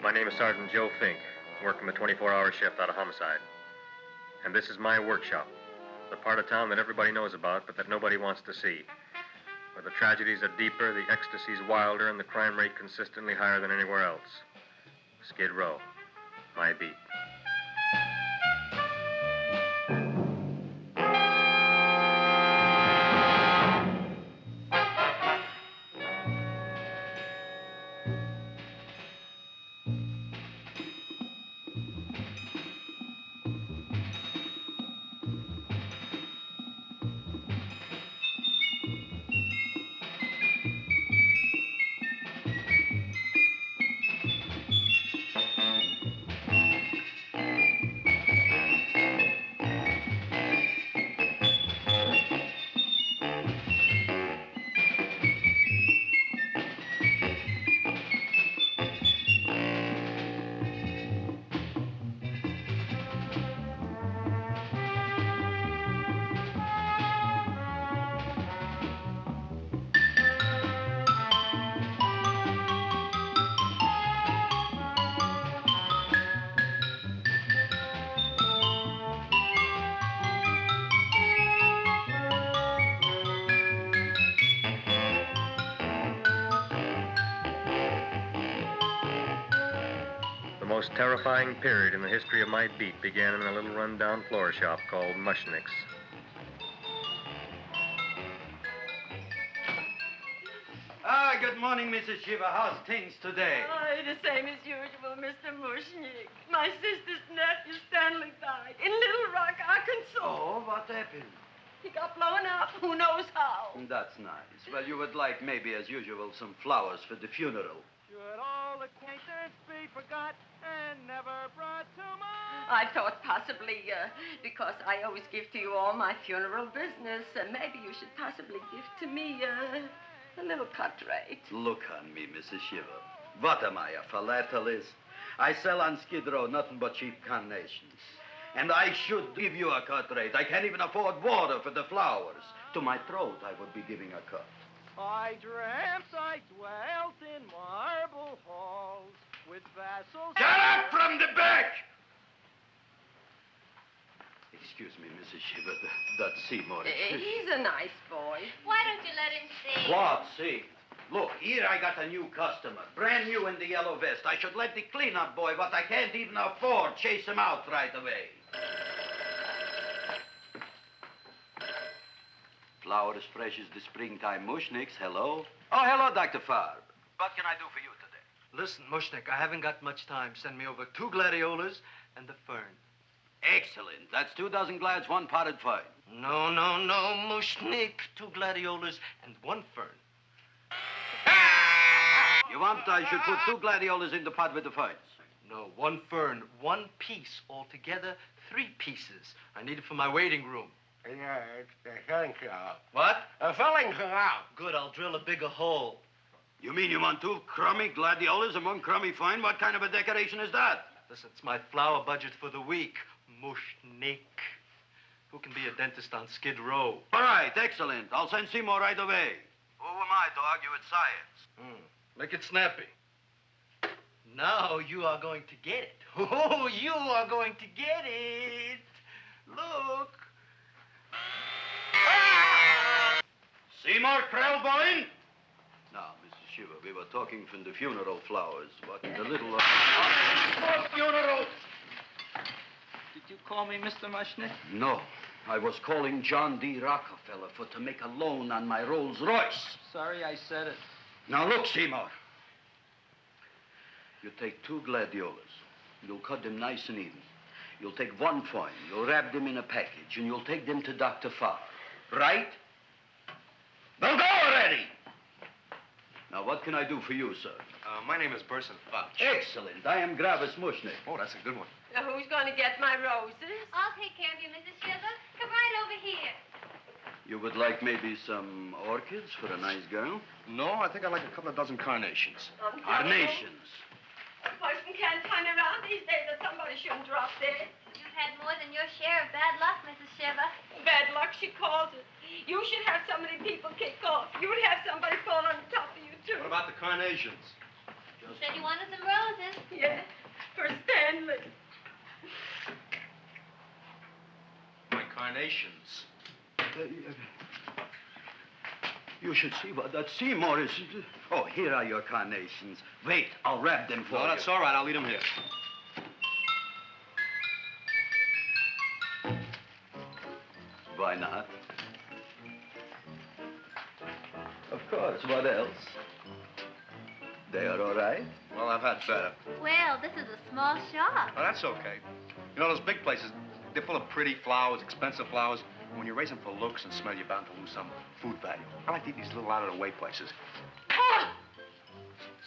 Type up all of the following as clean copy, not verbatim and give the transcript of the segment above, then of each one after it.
My name is Sergeant Joe Fink, working the 24-hour shift out of homicide. And this is my workshop, the part of town that everybody knows about, but that nobody wants to see. Where the tragedies are deeper, the ecstasy's wilder, and the crime rate consistently higher than anywhere else. Skid Row, my beat. The most terrifying period in the history of my beat began in a little run-down floor shop called Mushnick's. Good morning, Mrs. Shiva. How's things today? Oh, the same as usual, Mr. Mushnick. My sister's nephew, Stanley, died in Little Rock, Arkansas. Oh, what happened? He got blown up. Who knows how? That's nice. Well, you would like, maybe as usual, some flowers for the funeral. Should all acquaintance be forgot and never brought to mind? I thought possibly, because I always give to you all my funeral business, maybe you should possibly give to me a little cut rate. Look on me, Mrs. Shiva. What am I, a philatelist? I sell on Skid Row nothing but cheap carnations. And I should give you a cut rate. I can't even afford water for the flowers. To my throat, I would be giving a cut. I dreamt I dwelt in marble halls with vassals... Get up from the back! Excuse me, Mrs. Shiva, that's Seymour. He's a nice boy. Why don't you let him see? What, see? Look, here I got a new customer, brand new in the yellow vest. I should let the cleanup boy, but I can't even afford, chase him out right away. Flower as fresh as the springtime Mushnicks. Hello? Oh, hello, Dr. Farbe. What can I do for you today? Listen, Mushnick, I haven't got much time. Send me over 2 gladiolas and the fern. Excellent. That's 2 dozen glads, 1 potted fern. No, Mushnick. 2 gladiolas and 1 fern. You want I should put 2 gladiolas in the pot with the ferns? No, 1 fern, 1 piece. Altogether, 3 pieces. I need it for my waiting room. Yeah, it's the filling canal. What? A filling canal. Good, I'll drill a bigger hole. You mean you want 2 crummy gladiolas and 1 crummy fern? What kind of a decoration is that? Listen, it's my flower budget for the week. Mushnick. Who can be a dentist on Skid Row? All right, excellent. I'll send Seymour right away. Who am I to argue with science? Make it snappy. Now you are going to get it. Oh, you are going to get it. Look. Seymour Krellboyne? Now, Mrs. Shiva, we were talking from the funeral flowers. What in the little... funeral! Did you call me Mr. Mushnick? No. I was calling John D. Rockefeller to make a loan on my Rolls Royce. Sorry I said it. Now, look, Seymour. You take 2 gladiolas. You'll cut them nice and even. You'll take 1 fern. You'll wrap them in a package, and you'll take them to Dr. Farr. Right? Now go already! Now, what can I do for you, sir? My name is Burson Fouch. Excellent. I am Gravis Mushnick. Oh, that's a good one. Who's going to get my roses? I'll take care of you, Mrs. Shiva. Come right over here. You would like maybe some orchids for a nice girl? No, I think I'd like a couple of dozen carnations. Carnations. A person can't turn around these days that somebody shouldn't drop dead. You've had more than your share of bad luck, Mrs. Shiva. Bad luck, she calls it. You should have so many people kick off. You would have somebody fall on top of you, too. What about the carnations? Said you wanted some roses. Yes, for Stanley. My carnations. You should see what that Seymour is. Oh, here are your carnations. Wait, I'll wrap them for you. No, that's all right. I'll leave them here. Why not? Of course, what else? They are all right? Well, I've had better. Well, this is a small shop. Oh, that's okay. You know, those big places, they're full of pretty flowers, expensive flowers. When you raise them for looks and smell, you're bound to lose some food value. I like to eat these little out-of-the-way places. Oh!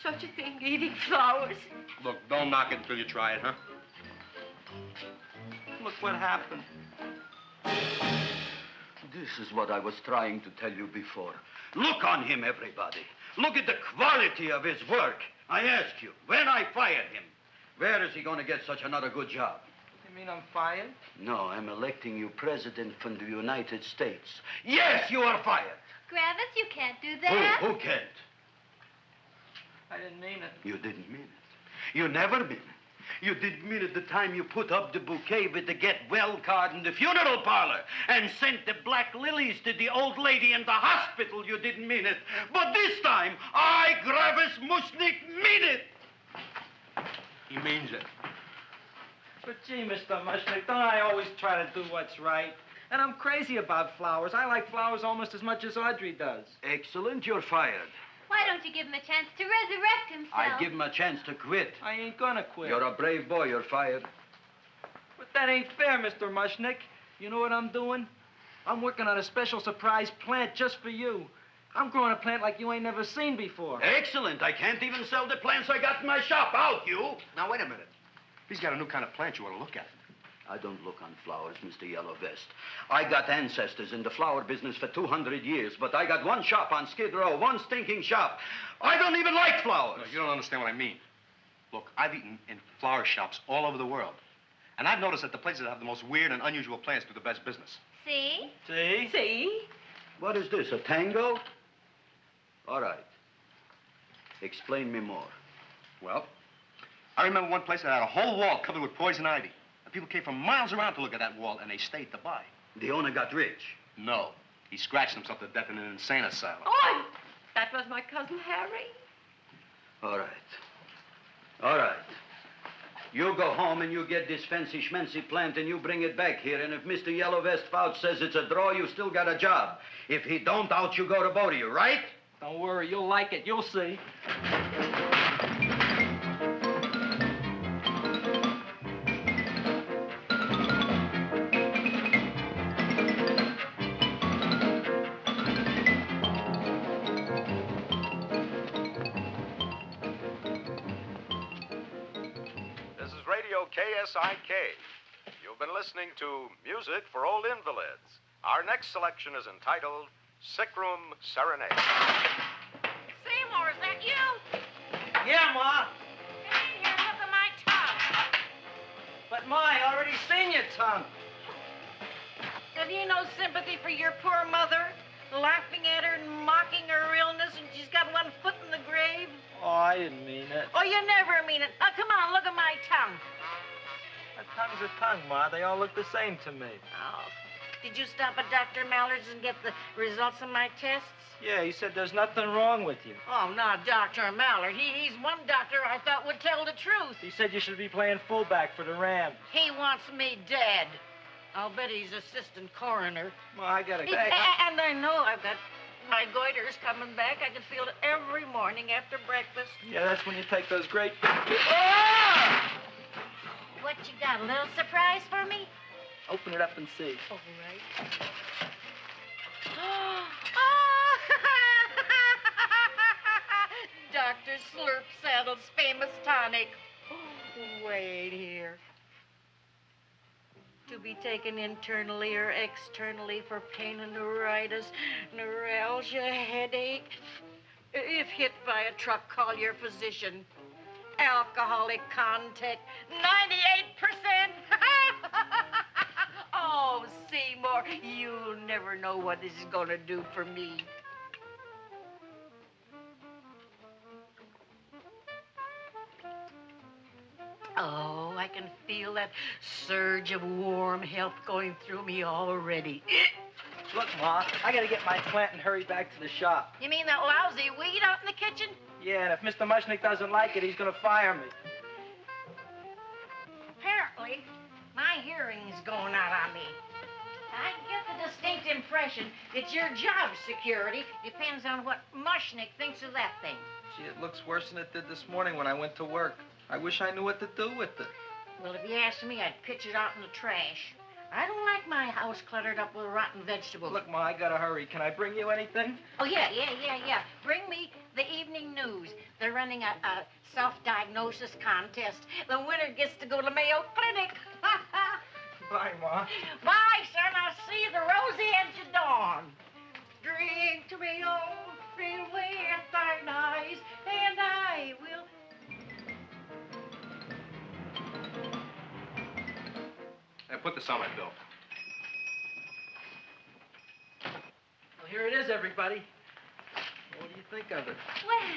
Such a thing, eating flowers. Look, don't knock it until you try it, huh? Look what happened. This is what I was trying to tell you before. Look on him, everybody. Look at the quality of his work. I ask you, when I fired him, where is he going to get such another good job? You mean I'm fired? No, I'm electing you president from the United States. Yes, you are fired. Gravis, you can't do that. Who can't? I didn't mean it. You didn't mean it. You never mean it. You didn't mean it the time you put up the bouquet with the get well card in the funeral parlor and sent the black lilies to the old lady in the hospital. You didn't mean it. But this time, I, Gravis Mushnik, mean it. He means it. But gee, Mr. Mushnick, don't I always try to do what's right? And I'm crazy about flowers. I like flowers almost as much as Audrey does. Excellent, you're fired. Why don't you give him a chance to resurrect himself? I give him a chance to quit. I ain't gonna quit. You're a brave boy, you're fired. But that ain't fair, Mr. Mushnick. You know what I'm doing? I'm working on a special surprise plant just for you. I'm growing a plant like you ain't never seen before. Excellent. I can't even sell the plants I got in my shop. Out, you. Now, wait a minute. He's got a new kind of plant you ought to look at. I don't look on flowers, Mr. Yellow Vest. I got ancestors in the flower business for 200 years, but I got one shop on Skid Row, one stinking shop. I don't even like flowers. No, you don't understand what I mean. Look, I've eaten in flower shops all over the world. And I've noticed that the places that have the most weird and unusual plants do the best business. See? See? See? What is this, a tango? All right. Explain me more. Well, I remember one place that had a whole wall covered with poison ivy. And people came from miles around to look at that wall, and they stayed to buy. The owner got rich. No. He scratched himself to death in an insane asylum. Oh, that was my cousin Harry. All right. All right. You go home and you get this fancy schmancy plant and you bring it back here. And if Mr. Yellow Vest Fouch says it's a draw, you still got a job. If he don't, out you go to both of you, right? Don't worry, you'll like it. You'll see. KSIK. You've been listening to Music for Old Invalids. Our next selection is entitled Sick Room Serenade. Seymour, is that you? Yeah, Ma. Come in here and look at my tongue. But, Ma, I already seen your tongue. Have you no sympathy for your poor mother? Laughing at her and mocking her illness, and she's got one foot in the grave? Oh, I didn't mean it. Oh, you never mean it. Now, come on, look at my tongue. A tongue's a tongue, Ma. They all look the same to me. Oh, did you stop at Dr. Mallard's and get the results of my tests? Yeah, he said there's nothing wrong with you. Oh, not Dr. Mallard. He's one doctor I thought would tell the truth. He said you should be playing fullback for the Rams. He wants me dead. I'll bet he's assistant coroner. Ma, I gotta go. And I know I've got my goiter's coming back. I can feel it every morning after breakfast. Yeah, that's when you take those great... What you got, a little surprise for me? Open it up and see. All right. Dr. Slurp Saddle's famous tonic. Wait here. To be taken internally or externally for pain and neuritis, neuralgia, headache. If hit by a truck, call your physician. Alcoholic contact, 98%. Oh, Seymour, you'll never know what this is going to do for me. Oh, I can feel that surge of warm health going through me already. Look, Ma, I gotta get my plant and hurry back to the shop. You mean that lousy weed out in the kitchen? Yeah, and if Mr. Mushnick doesn't like it, he's gonna fire me. Apparently, my hearing's going out on me. I get the distinct impression that your job security depends on what Mushnick thinks of that thing. Gee, it looks worse than it did this morning when I went to work. I wish I knew what to do with it. Well, if you asked me, I'd pitch it out in the trash. I don't like my house cluttered up with rotten vegetables. Look, Ma, I gotta hurry. Can I bring you anything? Oh, yeah. Bring me the evening news. They're running a self-diagnosis contest. The winner gets to go to Mayo Clinic. Bye, Ma. Bye, son. I'll see you the rosy edge of dawn. Drink to me, oh, feel with thine eyes, and I will... Hey, put this on my bill. Well, here it is, everybody. What do you think of it? Well,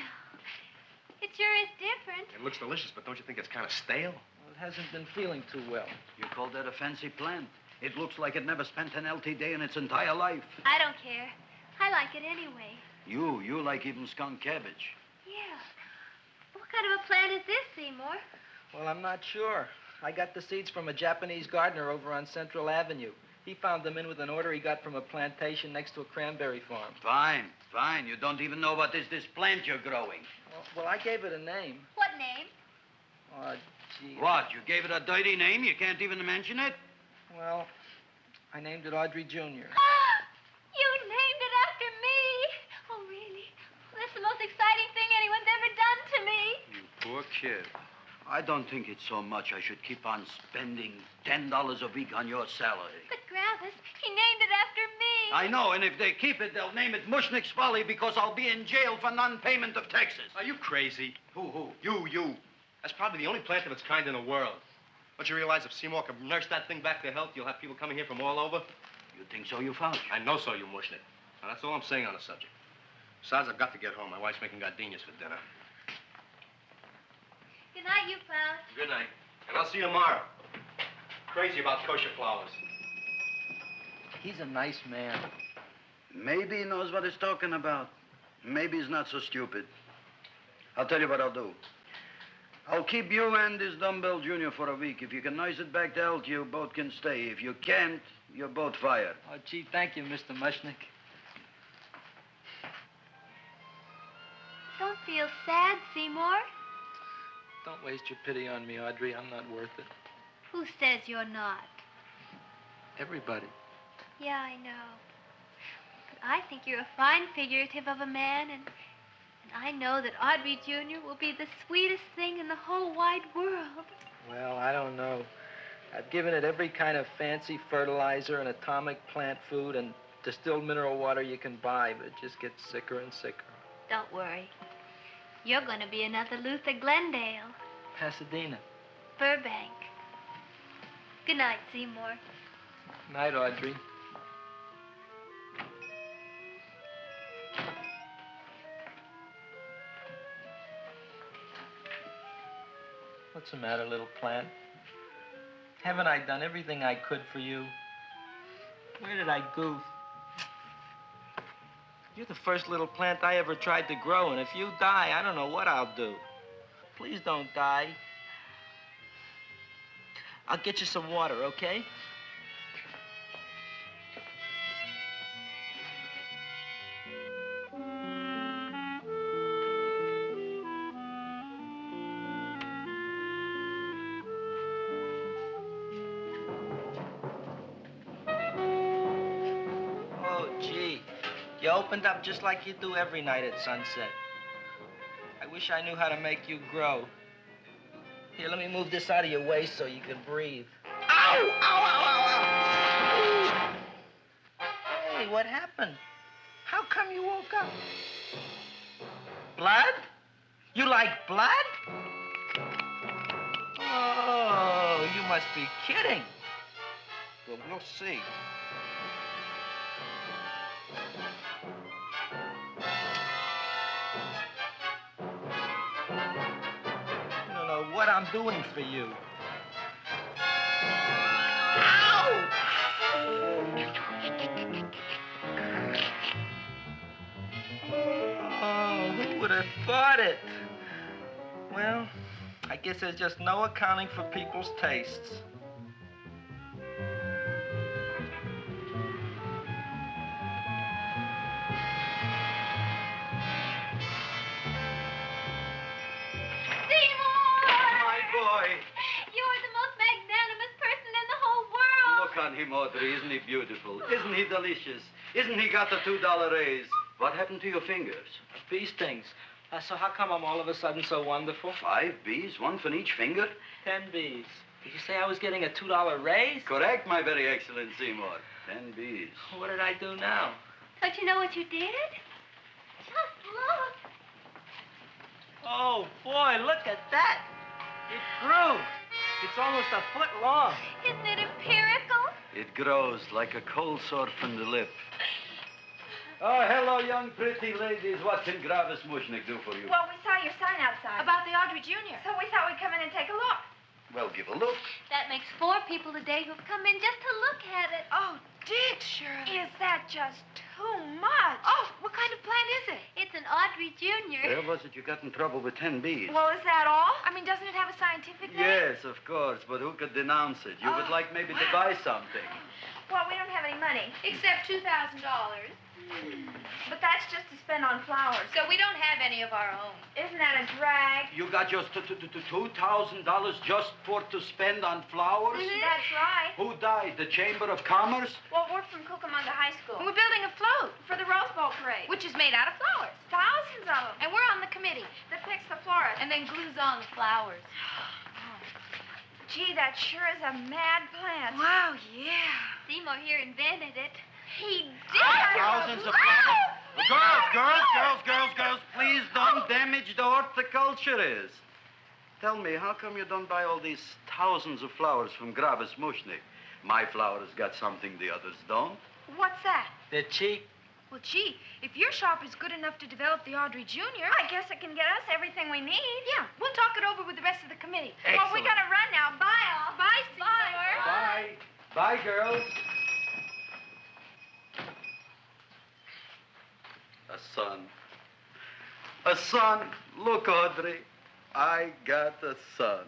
it sure is different. It looks delicious, but don't you think it's kind of stale? Well, it hasn't been feeling too well. You call that a fancy plant? It looks like it never spent an LT day in its entire life. I don't care. I like it anyway. You like even skunk cabbage. Yeah. What kind of a plant is this, Seymour? Well, I'm not sure. I got the seeds from a Japanese gardener over on Central Avenue. He found them in with an order he got from a plantation next to a cranberry farm. Fine. You don't even know what is this plant you're growing. Well, I gave it a name. What name? Oh, gee. What, you gave it a dirty name? You can't even mention it? Well, I named it Audrey Jr. You named it after me. Oh, really? Well, that's the most exciting thing anyone's ever done to me. You poor kid. I don't think it's so much I should keep on spending $10 a week on your salary. But, Gravis, he named it after me. I know, and if they keep it, they'll name it Mushnick's Folly because I'll be in jail for non-payment of taxes. Are you crazy? Who? You. That's probably the only plant of its kind in the world. Don't you realize if Seymour can nurse that thing back to health, you'll have people coming here from all over? You think so, you found? I know so, you Mushnick. Now, that's all I'm saying on the subject. Besides, I've got to get home. My wife's making gardenias for dinner. Good night, you pal. Good night. And I'll see you tomorrow. Crazy about kosher flowers. He's a nice man. Maybe he knows what he's talking about. Maybe he's not so stupid. I'll tell you what I'll do. I'll keep you and this dumbbell junior for a week. If you can nurse it back to health, you both can stay. If you can't, you're both fired. Oh, gee, thank you, Mr. Mushnick. Don't feel sad, Seymour. Don't waste your pity on me, Audrey. I'm not worth it. Who says you're not? Everybody. Yeah, I know. But I think you're a fine figurative of a man, and I know that Audrey Jr. will be the sweetest thing in the whole wide world. Well, I don't know. I've given it every kind of fancy fertilizer and atomic plant food and distilled mineral water you can buy, but it just gets sicker and sicker. Don't worry. You're going to be another Luther Glendale. Pasadena. Burbank. Good night, Seymour. Night, Audrey. What's the matter, little plant? Haven't I done everything I could for you? Where did I goof? You're the first little plant I ever tried to grow, and if you die, I don't know what I'll do. Please don't die. I'll get you some water, okay? You opened up just like you do every night at sunset. I wish I knew how to make you grow. Here, let me move this out of your way so you can breathe. Ow! Ow, ow, ow, ow! Hey, what happened? How come you woke up? Blood? You like blood? Oh, you must be kidding. Well, we'll see. What I'm doing for you. Oh, who would have thought it? Well, I guess there's just no accounting for people's tastes. You're the most magnanimous person in the whole world. Look on him, Audrey. Isn't he beautiful? Isn't he delicious? Isn't he got the $2 raise? What happened to your fingers? Bee stings. So how come I'm all of a sudden so wonderful? 5 bees, one for each finger? 10 bees. Did you say I was getting a $2 raise? Correct, my very excellent Seymour. 10 bees. What did I do now? Don't you know what you did? Just look. Oh, boy, look at that. It grew. It's almost a foot long. Isn't it empirical? It grows like a cold sore from the lip. Oh, hello, young pretty ladies. What can Gravis Mushnick do for you? Well, we saw your sign outside. About the Audrey Jr. So we thought we'd come in and take a look. Well, give a look. That makes 4 people today who've come in just to look at it. Oh, Dick, Shirley. Is that just too much? Oh, what kind of plant is it? It's an Audrey Jr. Where was it you got in trouble with 10 bees? Well, is that all? I mean, doesn't it have a scientific name? Yes, of course, but who could denounce it? You would like maybe to buy something. Well, we don't have any money. Except $2,000. But that's just to spend on flowers. So we don't have any of our own. Isn't that a drag? You got just $2,000 just to spend on flowers? That's right. Who died? The Chamber of Commerce? Well, we're from Cucamonga High School. And we're building a float for the Rose Bowl parade. Which is made out of flowers. Thousands of them. And we're on the committee that picks the florist. And then glues on the flowers. Gee, that sure is a mad plant. Wow, yeah. Seymour here invented it. He did. Thousands of flowers. Girls, please don't damage the horticulturist. Tell me, how come you don't buy all these thousands of flowers from Gravis Mushnick? My flowers got something the others don't. What's that? They're cheap. Well, gee, if your shop is good enough to develop the Audrey Jr., I guess it can get us everything we need. Yeah, we'll talk it over with the rest of the committee. Excellent. Well, we gotta run now. Bye, all. Bye, Seymour. Bye. Bye, girls. A son. A son. Look, Audrey. I got a son.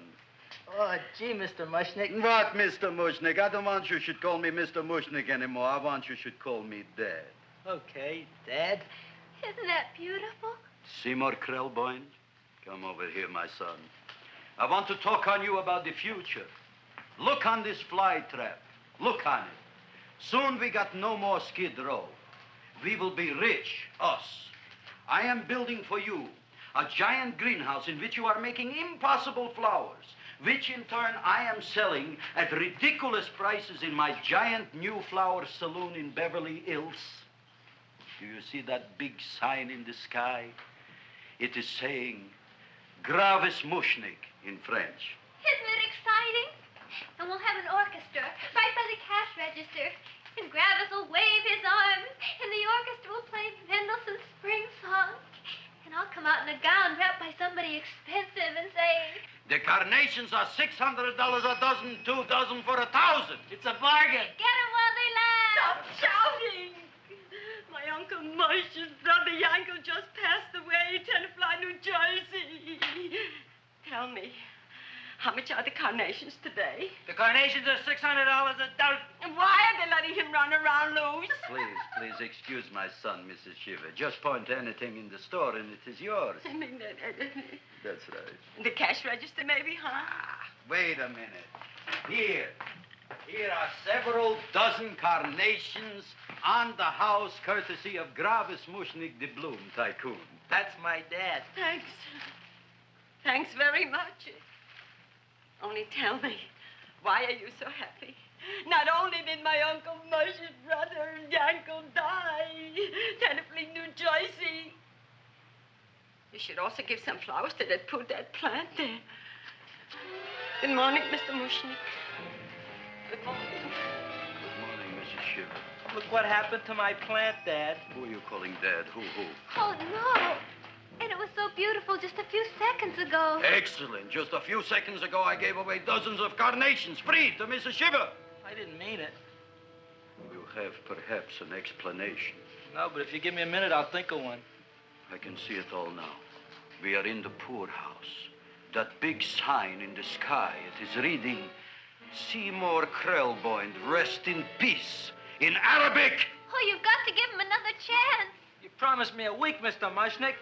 Oh, gee, Mr. Mushnick. What, Mr. Mushnick? I don't want you should call me Mr. Mushnick anymore. I want you should call me Dad. Okay, Dad. Isn't that beautiful? Seymour Krelboyne, come over here, my son. I want to talk on you about the future. Look on this fly trap. Look on it. Soon we got no more Skid Row. We will be rich, us. I am building for you a giant greenhouse in which you are making impossible flowers, which in turn I am selling at ridiculous prices in my giant new flower saloon in Beverly Hills. Do you see that big sign in the sky? It is saying Gravis Mushnick in French. Isn't it exciting? And we'll have an orchestra right by the cash register. And Gravis will wave his arms, and the orchestra will play Mendelssohn's Spring Song. And I'll come out in a gown wrapped by somebody expensive and say, The carnations are $600 a dozen, 2 dozen for 1,000. It's a bargain. get 'em while they last. Stop shouting! My Uncle Mush's brother Yankel just passed away, Tenafly, New Jersey. Tell me, how much are the carnations today? The carnations are $600 a dozen. And why are they letting him run around loose? Please excuse my son, Mrs. Shiver. Just point to anything in the store and it is yours. I mean, That's right. the cash register maybe, huh? Wait a minute. Here are several dozen carnations on the house, courtesy of Gravis Mushnick, the Bloom Tycoon. That's my dad. Thanks. Thanks very much. Only tell me, why are you so happy? Not only did my Uncle Mush's brother Yankel die, Tenafly, New Jersey, you should also give some flowers to that poor dead plant there. Good morning, Mr. Mushnick. Good morning. Good morning, Mrs. Shiver. Look what happened to my plant, Dad. Who are you calling Dad? Who? Oh, no. And it was so beautiful just a few seconds ago. Excellent. Just a few seconds ago, I gave away dozens of carnations free to Mrs. Shiver. I didn't mean it. You have perhaps an explanation. No, but if you give me a minute, I'll think of one. I can see it all now. We are in the poorhouse. That big sign in the sky, it is reading, Seymour Krelboyne, rest in peace, in Arabic. Oh, you've got to give him another chance. You promised me a week, Mr. Mushnick.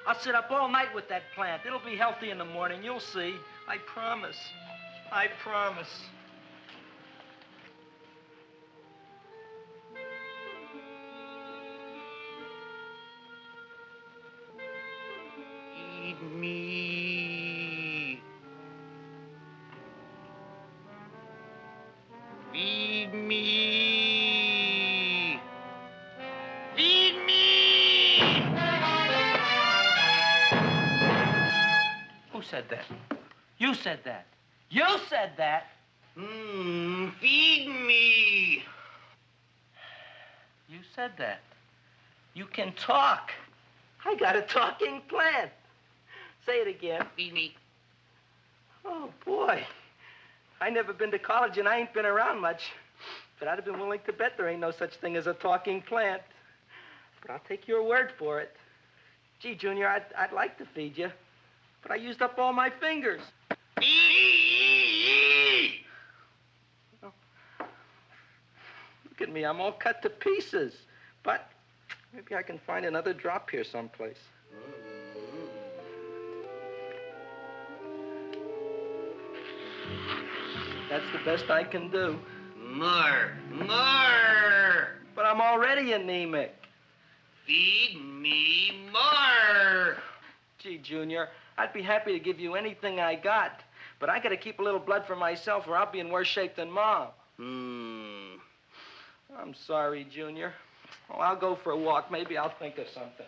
I'll sit up all night with that plant. It'll be healthy in the morning. You'll see. I promise. I promise. Feed me. Feed me. Feed me. Who said that? You said that. You said that. Feed me. You said that. You can talk. I got a talking plant. Say it again. Feed me. Oh, boy. I never been to college and I ain't been around much. But I'd have been willing to bet there ain't no such thing as a talking plant. But I'll take your word for it. Gee, Junior, I'd like to feed you. But I used up all my fingers. Oh. Look at me, I'm all cut to pieces. But maybe I can find another drop here someplace. That's the best I can do. More. But I'm already anemic. Feed me more. Gee, Junior, I'd be happy to give you anything I got. But I gotta keep a little blood for myself or I'll be in worse shape than Mom. I'm sorry, Junior. Oh, I'll go for a walk. Maybe I'll think of something.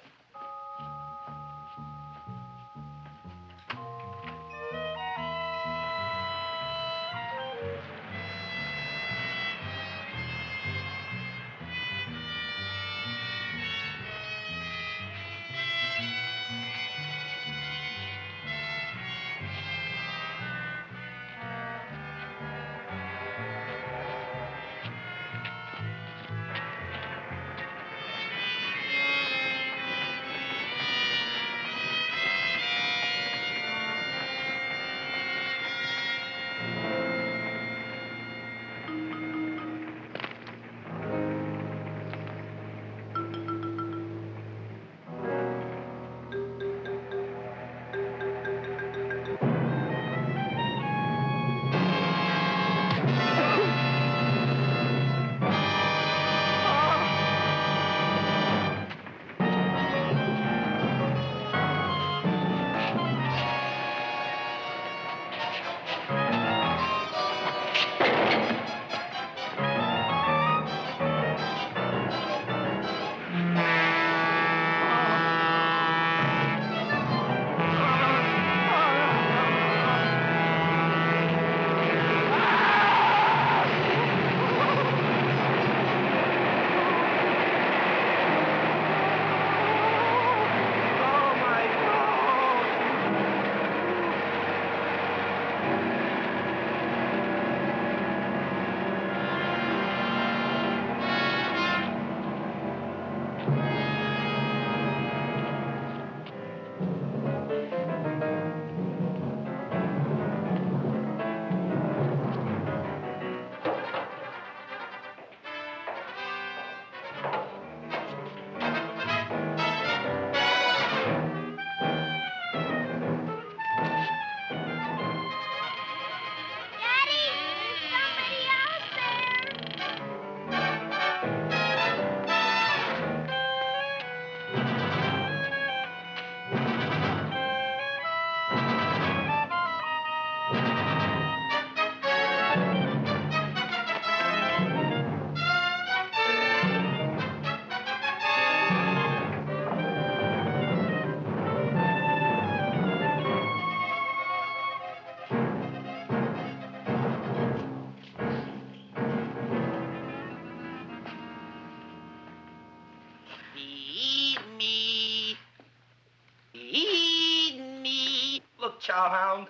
chowhound.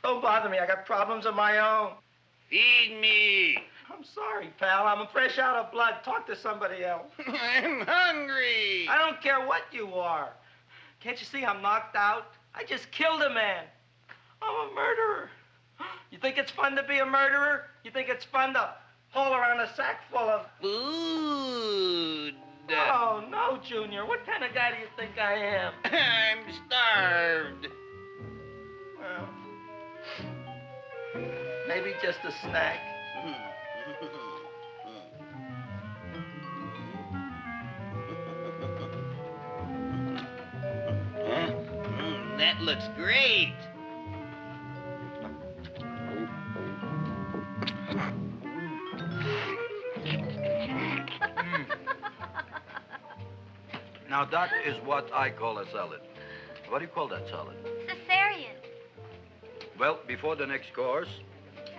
Don't bother me. I got problems of my own. Feed me. I'm sorry, pal. I'm fresh out of blood. Talk to somebody else. I'm hungry. I don't care what you are. Can't you see I'm knocked out? I just killed a man. I'm a murderer. You think it's fun to be a murderer? You think it's fun to haul around a sack full of food? Oh, no, Junior. What kind of guy do you think I am? I'm starved. Well, maybe just a snack. That looks great. Now, that is what I call a salad. What do you call that salad? Caesarean. Well, before the next course,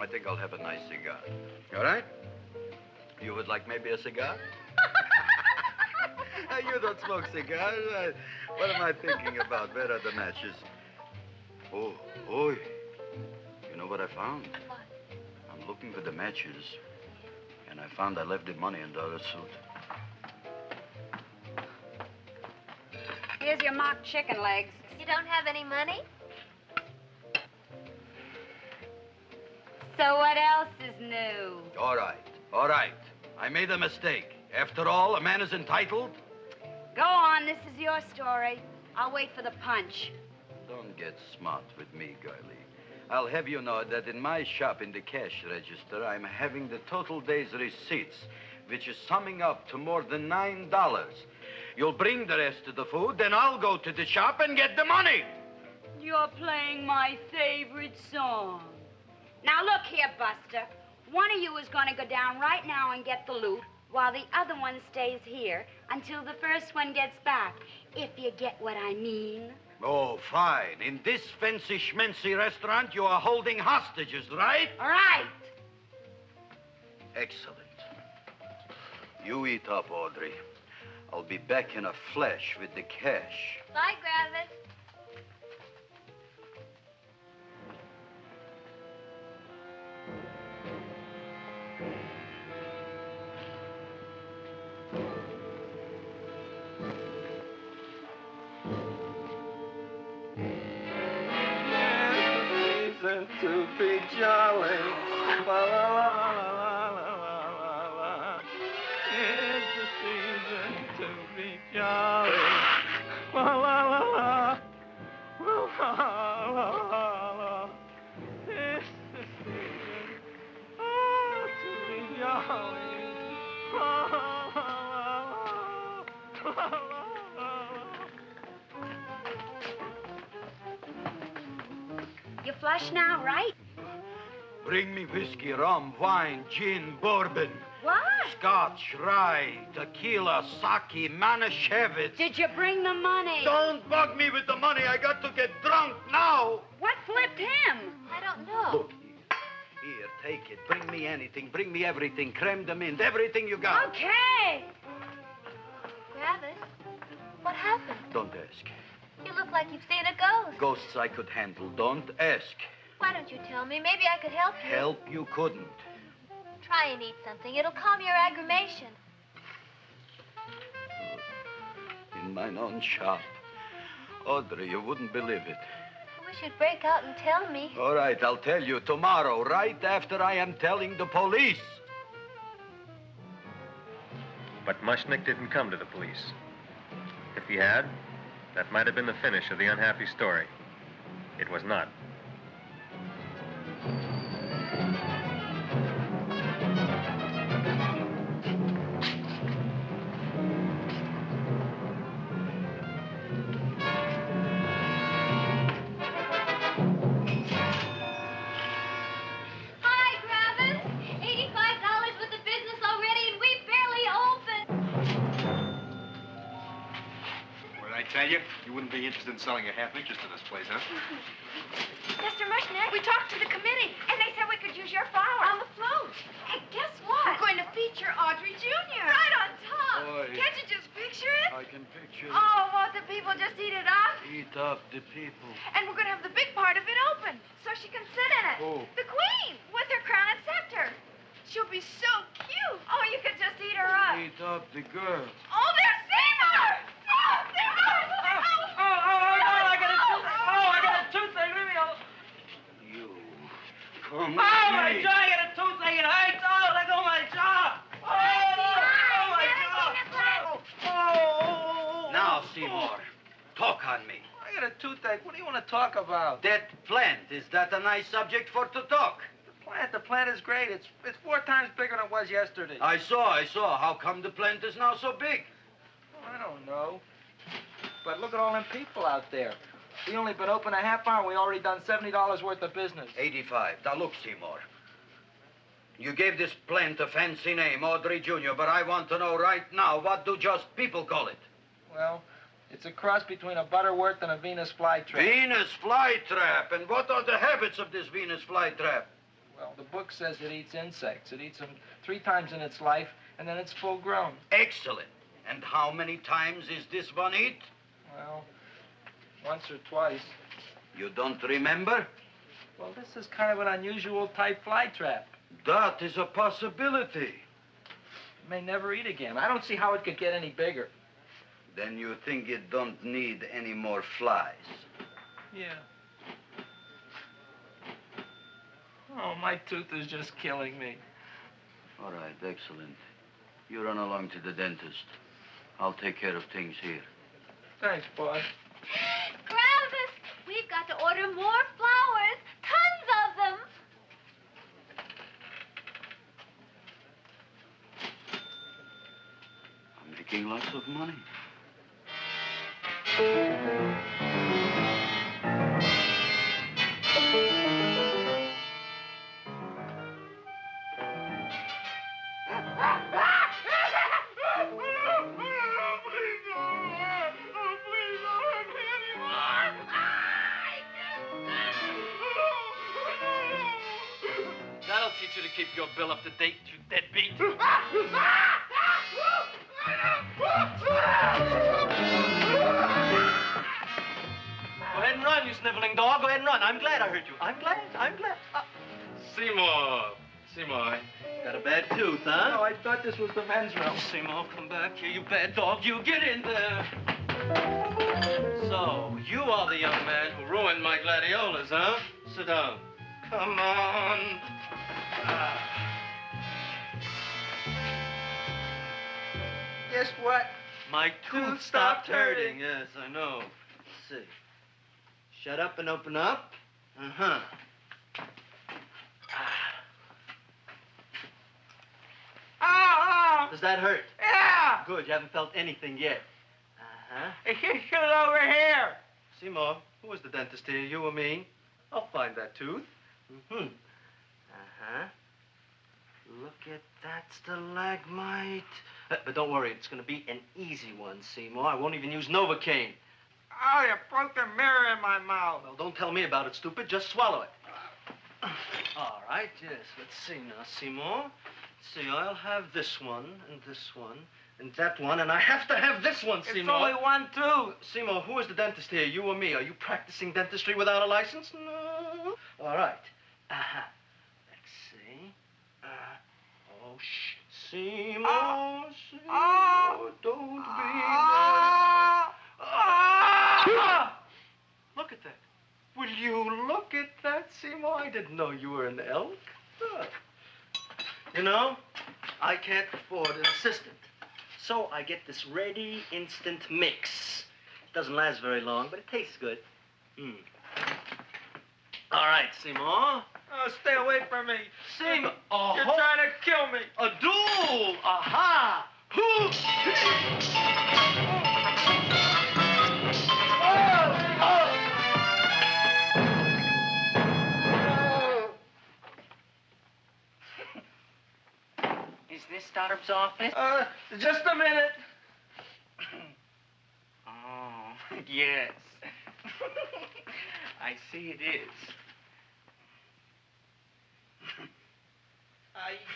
I think I'll have a nice cigar. All right? You would like maybe a cigar? You don't smoke cigars. What am I thinking about? Where are the matches? Oh, you know what I found? What? I'm looking for the matches, and I found I left the money in the other suit. Here's your mock chicken legs. You don't have any money? So what else is new? All right. I made a mistake. After all, a man is entitled. Go on, this is your story. I'll wait for the punch. Don't get smart with me, girlie. I'll have you know that in my shop in the cash register, I'm having the total day's receipts, which is summing up to more than $9. You'll bring the rest of the food, then I'll go to the shop and get the money. You're playing my favorite song. Now, look here, Buster. One of you is going to go down right now and get the loot, while the other one stays here until the first one gets back, if you get what I mean. Oh, fine. In this fancy schmancy restaurant, you are holding hostages, right? All right. Excellent. You eat up, Audrey. I'll be back in a flash with the cash. Bye, Griffith. To be jolly. La, la, la, la, la, la, la. It's the season to be jolly. La, la, la, la. La, la, la, la. It's the season to be jolly. La, la, la, la, la, la. You flush now, right? Bring me whiskey, rum, wine, gin, bourbon. What? Scotch, rye, tequila, sake, Manischewitz. Did you bring the money? Don't bug me with the money. I got to get drunk now. What flipped him? I don't know. Look, here, take it. Bring me anything. Bring me everything. Creme de menthe, everything you got. Okay. Griffith, what happened? Don't ask. You look like you've seen a ghost. Ghosts I could handle. Don't ask. Why don't you tell me? Maybe I could help you. Help you couldn't. Try and eat something. It'll calm your aggravation. In mine own shop. Audrey, you wouldn't believe it. I wish you'd break out and tell me. All right, I'll tell you tomorrow, right after I am telling the police. But Mushnick didn't come to the police. If he had, that might have been the finish of the unhappy story. It was not. Hi, Griffith. $85 with the business already, and we barely opened. What did I tell you? You wouldn't be interested in selling a half interest in this place, huh? Mr. Mushnick, we talked to the committee, and they said we could use your flower on the float. Hey, guess what? We're going to feature Audrey Jr. Right on top. Boy. Can't you just picture it? I can picture it. Oh, won't it be people just eat it up? Eat up the people. And we're going to have the big part of it open so she can sit in it. Who? The queen with her crown and scepter. She'll be so cute. Oh, you could just eat her up. Eat up the girl. Oh, there's Seymour! Oh, Seymour! I got a toothache. Leave me alone. You. Come Oh, my jaw, I got a toothache. It hurts. Oh, let go of my jaw. Now, Seymour, talk on me. I got a toothache. What do you want to talk about? That plant, is that a nice subject for to talk? The plant is great. It's 4 times bigger than it was yesterday. I saw. How come the plant is now so big? Oh, I don't know. But look at all them people out there. We only been open a half hour. We already done $70 worth of business. 85. Now, look, Seymour. You gave this plant a fancy name, Audrey Jr., but I want to know right now, what do just people call it? Well, it's a cross between a butterworth and a Venus flytrap. Venus flytrap. And what are the habits of this Venus flytrap? Well, the book says it eats insects. It eats them 3 times in its life, and then it's full grown. Excellent. And how many times is this one eat? Well, once or twice. You don't remember? Well, this is kind of an unusual type flytrap. That is a possibility. It may never eat again. I don't see how it could get any bigger. Then you think it don't need any more flies? Yeah. Oh, my tooth is just killing me. All right, excellent. You run along to the dentist. I'll take care of things here. Thanks, boss. Gravis, we've got to order more flowers. Tons of them. I'm making lots of money. That'll teach you to keep your bill up to date, you deadbeat. Go ahead and run, you sniveling dog. Go ahead and run. I'm glad I hurt you. I'm glad. Seymour, got a bad tooth, huh? No, I thought this was the men's room. Seymour, come back here, you bad dog. You get in there. So, you are the young man who ruined my gladiolas, huh? Sit down. Come on. Guess what? My tooth stopped hurting. Yes, I know. Let's see. Shut up and open up. Uh-huh. Oh! Does that hurt? Yeah! Good, you haven't felt anything yet. Uh-huh. Hey, shoot over here. Seymour, who was the dentist here, you or me? I'll find that tooth. Mm-hmm. Uh-huh. Look at that stalagmite. But don't worry, it's going to be an easy one, Seymour. I won't even use Novocaine. Oh, you broke the mirror in my mouth. Well, don't tell me about it, stupid. Just swallow it. All right, yes. Let's see now, Seymour. Let's see, I'll have this one, and that one, and I have to have this one, Seymour. It's only one tooth. Seymour, who is the dentist here, you or me? Are you practicing dentistry without a license? No. All right. Uh-huh. Let's see. Oh, shh. Seymour, Seymour, don't be mad. Look at that. Will you look at that, Seymour? I didn't know you were an elk. You know, I can't afford an assistant. So I get this ready instant mix. It doesn't last very long, but it tastes good. All right, Seymour. Oh, stay away from me. Seymour. You're trying to kill me. A duel. Aha. Is this Stoddard's office? Just a minute. Oh, yes. I see it is.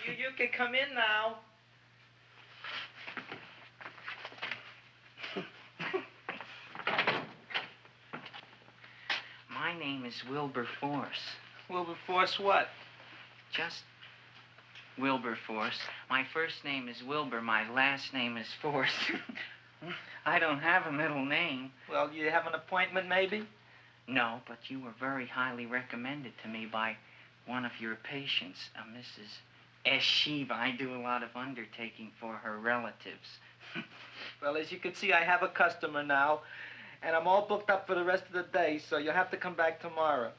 You can come in now. name is Wilberforce. Wilberforce what? Just Wilberforce. My first name is Wilbur. My last name is Force. I don't have a middle name. Well, you have an appointment, maybe? No, but you were very highly recommended to me by one of your patients, Mrs. S. Shiva. I do a lot of undertaking for her relatives. Well, as you can see, I have a customer now, and I'm all booked up for the rest of the day, so you'll have to come back tomorrow.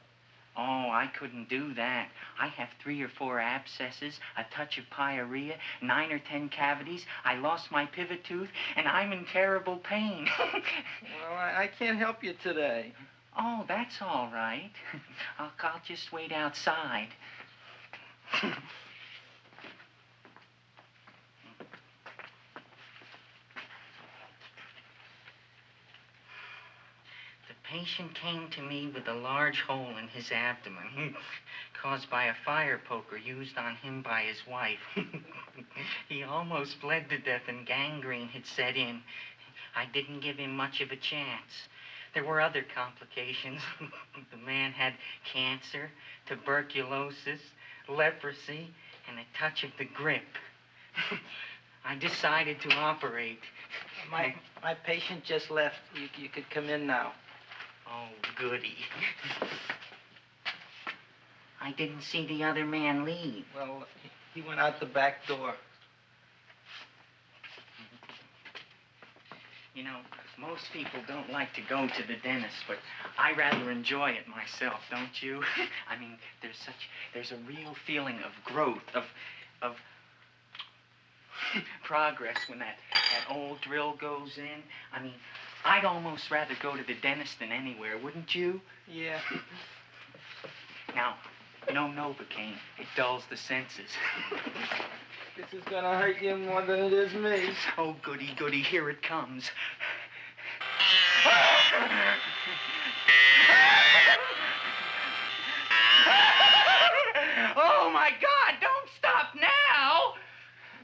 Oh, I couldn't do that. I have 3 or 4 abscesses, a touch of pyorrhea, 9 or 10 cavities. I lost my pivot tooth, and I'm in terrible pain. Well, I can't help you today. Oh, that's all right. I'll just wait outside. The patient came to me with a large hole in his abdomen caused by a fire poker used on him by his wife. He almost bled to death and gangrene had set in. I didn't give him much of a chance. There were other complications. The man had cancer, tuberculosis, leprosy, and a touch of the grip. I decided to operate. My patient just left. You could come in now. Oh, goody. I didn't see the other man leave. Well, he went out the back door. You know, most people don't like to go to the dentist, but I rather enjoy it myself, don't you? I mean, there's a real feeling of growth, of progress when that old drill goes in. I mean, I'd almost rather go to the dentist than anywhere, wouldn't you? Yeah. Now, no Novocaine. It dulls the senses. This is gonna hurt you more than it is me. Oh, goody, goody, here it comes. Oh, my God, don't stop now!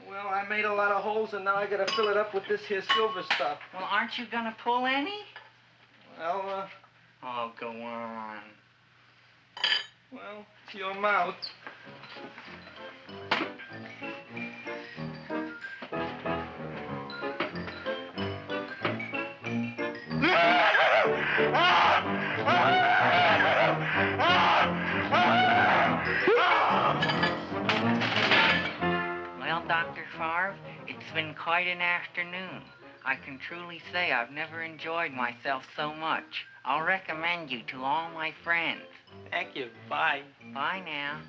Well, I made a lot of holes, and now I gotta fill it up with this here silver stuff. Well, aren't you gonna pull any? Well, Oh, go on. Well, it's your mouth. Well, Dr. Favre, it's been quite an afternoon. I can truly say I've never enjoyed myself so much. I'll recommend you to all my friends. Thank you. Bye. Bye now.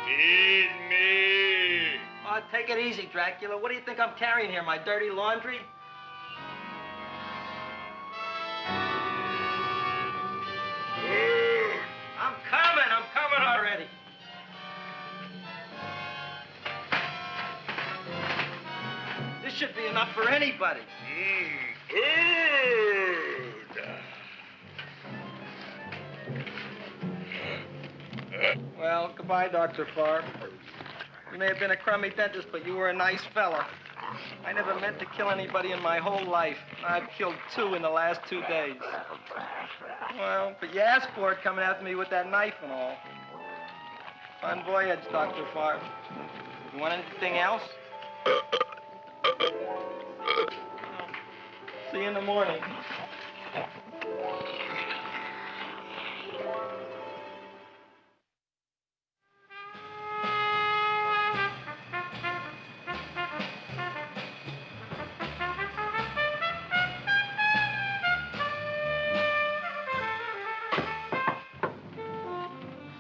Feed me. Oh, take it easy, Dracula. What do you think I'm carrying here, my dirty laundry? I'm coming already. This should be enough for anybody. Well, goodbye, Dr. Favre. You may have been a crummy dentist, but you were a nice fella. I never meant to kill anybody in my whole life. I've killed 2 in the last 2 days. Well, but you asked for it coming after me with that knife and all. Fun voyage, Dr. Favre. You want anything else? See you in the morning.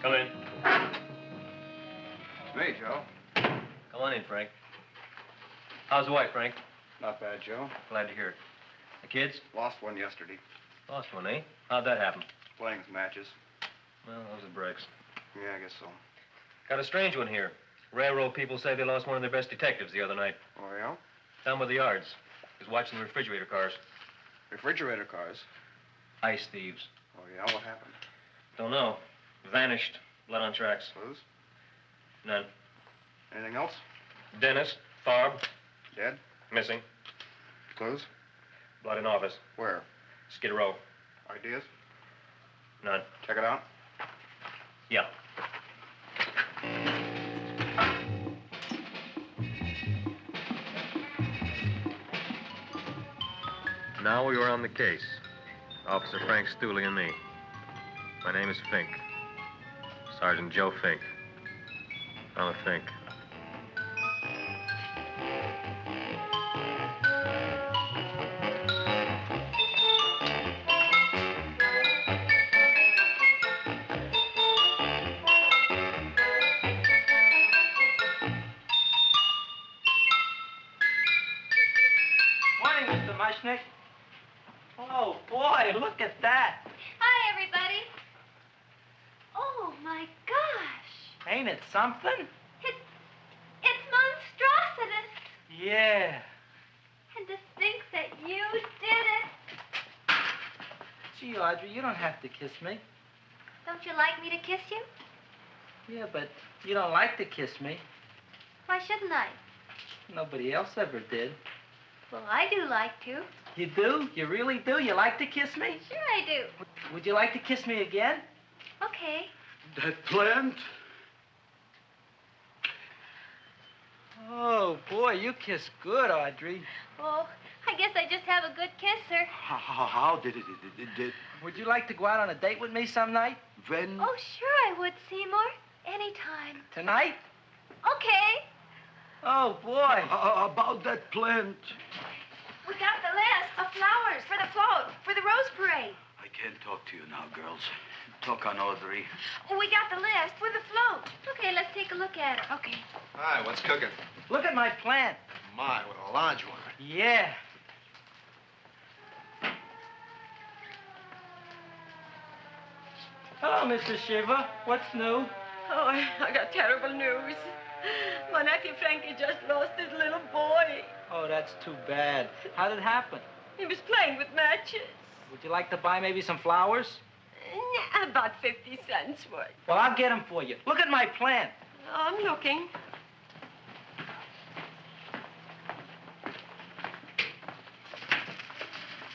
Come in. Hey, Joe. Come on in, Frank. How's the wife, Frank? Not bad, Joe. Glad to hear it. The kids? Lost one yesterday. Lost one, eh? How'd that happen? Playing some matches. Well, those are breaks. Yeah, I guess so. Got a strange one here. Railroad people say they lost one of their best detectives the other night. Oh, yeah? Down by the yards. He was watching the refrigerator cars. Refrigerator cars? Ice thieves. Oh, yeah? What happened? Don't know. Vanished. Blood on tracks. Clues? None. Anything else? Dennis. Farb. Dead? Missing. Clues? Blood in office. Where? Skid Row. Ideas? None. Check it out. Yeah. Now we were on the case. Officer Frank Stooley and me. My name is Fink. Sergeant Joe Fink. I'm a Fink. Morning, Mr. Mushnick. Oh, boy, look at that. Hi, everybody. Oh, my gosh. Ain't it something? It's monstrositous. Yeah. And to think that you did it. Gee, Audrey, you don't have to kiss me. Don't you like me to kiss you? Yeah, but you don't like to kiss me. Why shouldn't I? Nobody else ever did. Well, I do like to. You do? You really do? You like to kiss me? Sure I do. Would you like to kiss me again? Okay. That plant? Oh, boy, you kiss good, Audrey. Oh, I guess I just have a good kisser. How did it? Would you like to go out on a date with me some night? When? Oh, sure I would, Seymour. Anytime. Tonight? Okay. Oh, boy. About that plant. We got the list of flowers for the float, for the Rose Parade. I can't talk to you now, girls. Talk on Audrey. We got the list for the float. Okay, let's take a look at it. Okay. Hi, what's cooking? Look at my plant. My, what a large one. Yeah. Hello, Mrs. Shiva. What's new? Oh, I got terrible news. My nephew Frankie just lost his little boy. Oh, that's too bad. How did it happen? He was playing with matches. Would you like to buy maybe some flowers? About 50 cents worth. Well, I'll get them for you. Look at my plant. I'm looking.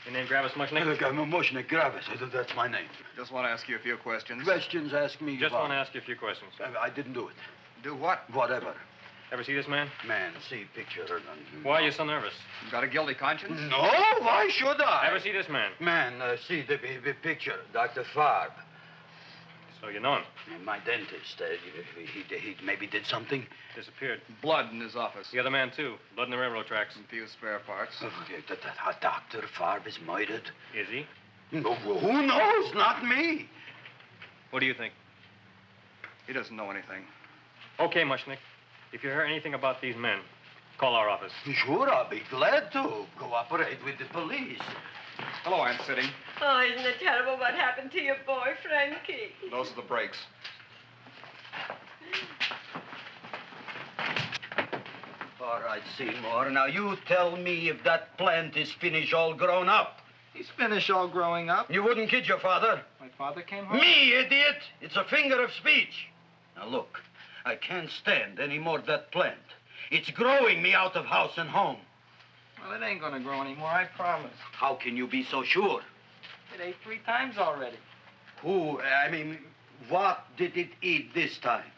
Your name Gravis Mushnick? Look, I'm a Mushnick Gravis. That's my name. Just want to ask you a few questions. Questions, ask me. Just about. want to ask you a few questions. I didn't do it. Do what? Whatever. Ever see this man? Man, see picture. Why are you so nervous? You got a guilty conscience? No, why should I? Ever see this man? Man, see the picture. Dr. Farb. So you know him? My dentist. He maybe did something. Disappeared. Blood in his office. The other man, too. Blood in the railroad tracks. And few spare parts. Dr. Farb is murdered. Is he? No, who knows? Not me. What do you think? He doesn't know anything. Okay, Mushnick. If you hear anything about these men, call our office. Sure, I'll be glad to cooperate with the police. Hello, Aunt Sitting. Oh, isn't it terrible what happened to your boy, Frankie? Those are the brakes. All right, Seymour. Now, you tell me if that plant is finished all grown up. He's finished all growing up. You wouldn't kid your father. My father came home? Me, idiot! It's a figure of speech. Now, look, I can't stand any more of that plant. It's growing me out of house and home. Well, it ain't gonna grow anymore, I promise. How can you be so sure? It ate 3 times already. What did it eat this time?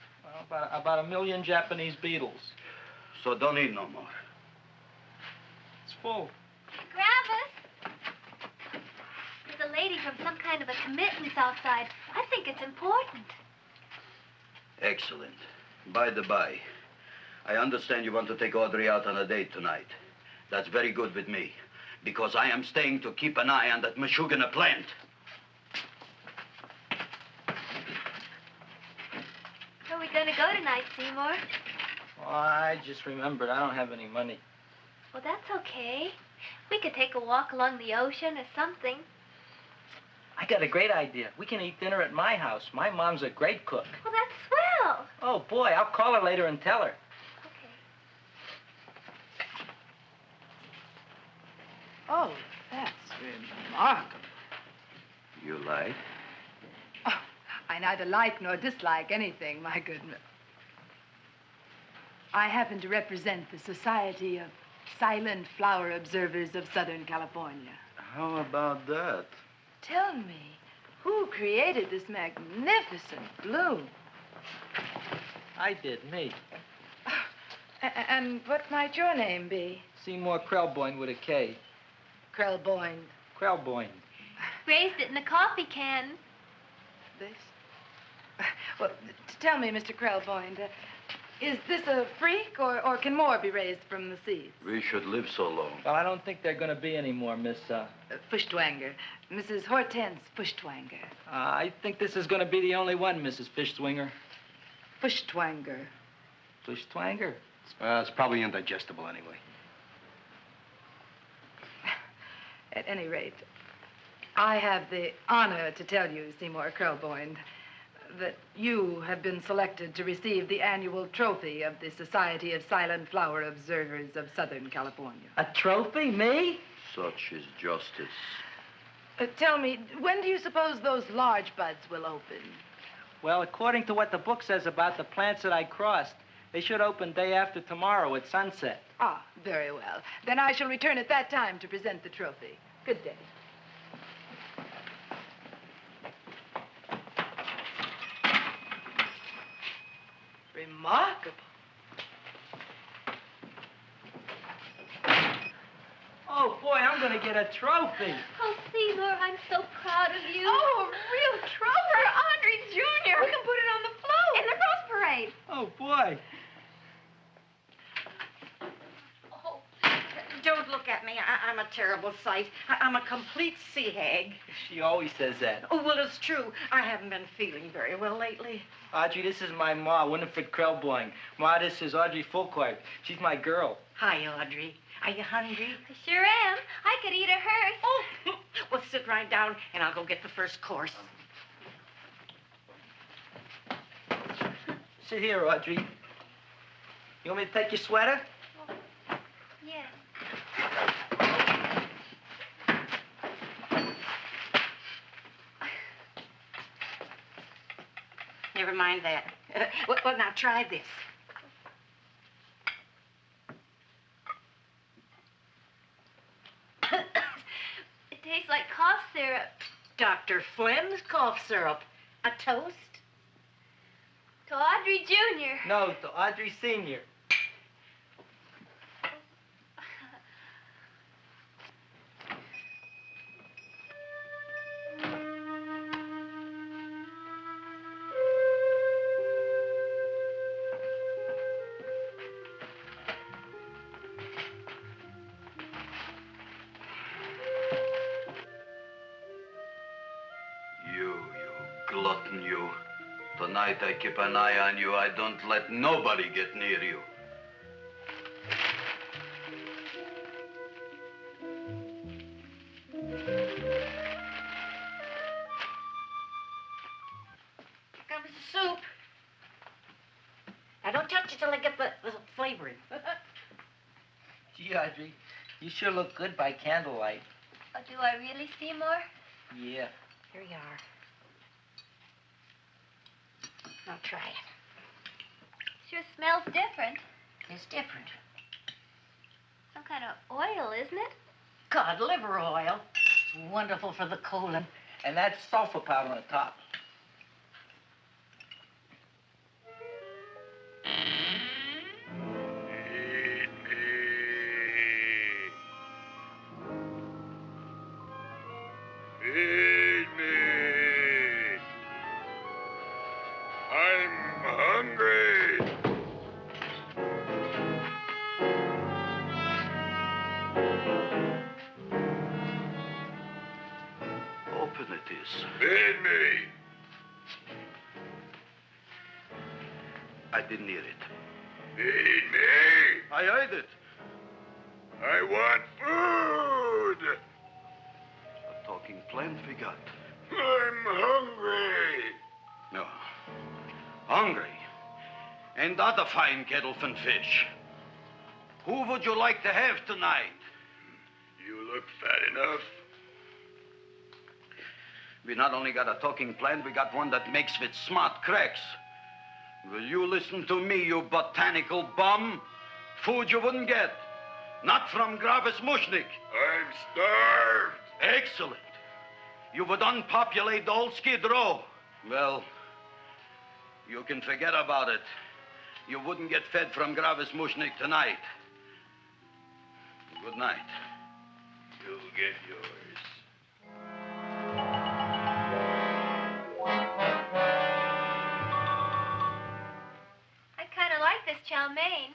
Well, about 1 million Japanese beetles. So don't eat no more. It's full. Gravis! There's a lady from some kind of a committance outside. I think it's important. Excellent. By the by, I understand you want to take Audrey out on a date tonight. That's very good with me, because I am staying to keep an eye on that Meshuggah plant. Where are we going to go tonight, Seymour? Well, I just remembered I don't have any money. Well, that's okay. We could take a walk along the ocean or something. I got a great idea. We can eat dinner at my house. My mom's a great cook. Well, that's swell. Oh, boy, I'll call her later and tell her. Oh, that's remarkable. You like? Oh, I neither like nor dislike anything, my goodness. I happen to represent the Society of Silent Flower Observers of Southern California. How about that? Tell me, who created this magnificent bloom? I did, me. And what might your name be? Seymour Krelboyne with a K. Krelboyne. Krelboyne. Raised it in a coffee can. This? Well, tell me, Mr. Krelboyne, is this a freak, or can more be raised from the seeds? We should live so long. Well, I don't think there are going to be any more, Miss, Fuschtwanger. Mrs. Hortense Fuschtwanger. I think this is going to be the only one, Mrs. Fishswinger. Fuschtwanger. Fuschtwanger? It's probably indigestible anyway. At any rate, I have the honor to tell you, Seymour Krelboyne, that you have been selected to receive the annual trophy of the Society of Silent Flower Observers of Southern California. A trophy? Me? Such is justice. Tell me, when do you suppose those large buds will open? Well, according to what the book says about the plants that I crossed, they should open day after tomorrow at sunset. Ah, very well. Then I shall return at that time to present the trophy. Good day. Remarkable. Oh, boy, I'm going to get a trophy. Oh, Seymour, I'm so proud of you. Oh, a real trophy for Audrey Jr. We can put it on the float in the Rose Parade. Oh, boy. Don't look at me. I'm a terrible sight. I'm a complete sea hag. She always says that. Oh, well, it's true. I haven't been feeling very well lately. Audrey, this is my ma, Winifred Krelboyne. Ma, this is Audrey Fulcourt. She's my girl. Hi, Audrey. Are you hungry? I sure am. I could eat a hearse. Oh, well, sit right down, and I'll go get the first course. Sit here, Audrey. You want me to take your sweater? Yes. Never mind that. Well, now try this. It tastes like cough syrup. Dr. Flynn's cough syrup. A toast? To Audrey Jr. No, to Audrey Sr. Glutton, you. Tonight I keep an eye on you. I don't let nobody get near you. Here comes the soup. Now, don't touch it till I get the flavoring. Gee, Audrey, you sure look good by candlelight. Oh, do I really, Seymour? Yeah. Here you are. Now try it. Sure smells different. It's different. Some kind of oil, isn't it? Cod liver oil. It's wonderful for the colon. And that's sulfur powder on the top. Feed me. I'm hungry. Open it is. Feed me. I didn't hear it. Feed me. I heard it. I want food. A talking plant we got. I'm hungry. No. Hungry. And other fine kettlefen fish. Who would you like to have tonight? You look fat enough. We not only got a talking plant, we got one that makes with smart cracks. Will you listen to me, you botanical bum? Food you wouldn't get. Not from Gravis Mushnik. I'm starved. Excellent. You would unpopulate the old Skid Row. Well, you can forget about it. You wouldn't get fed from Gravis Mushnik tonight. Good night. You'll get yours. I kind of like this chow mein.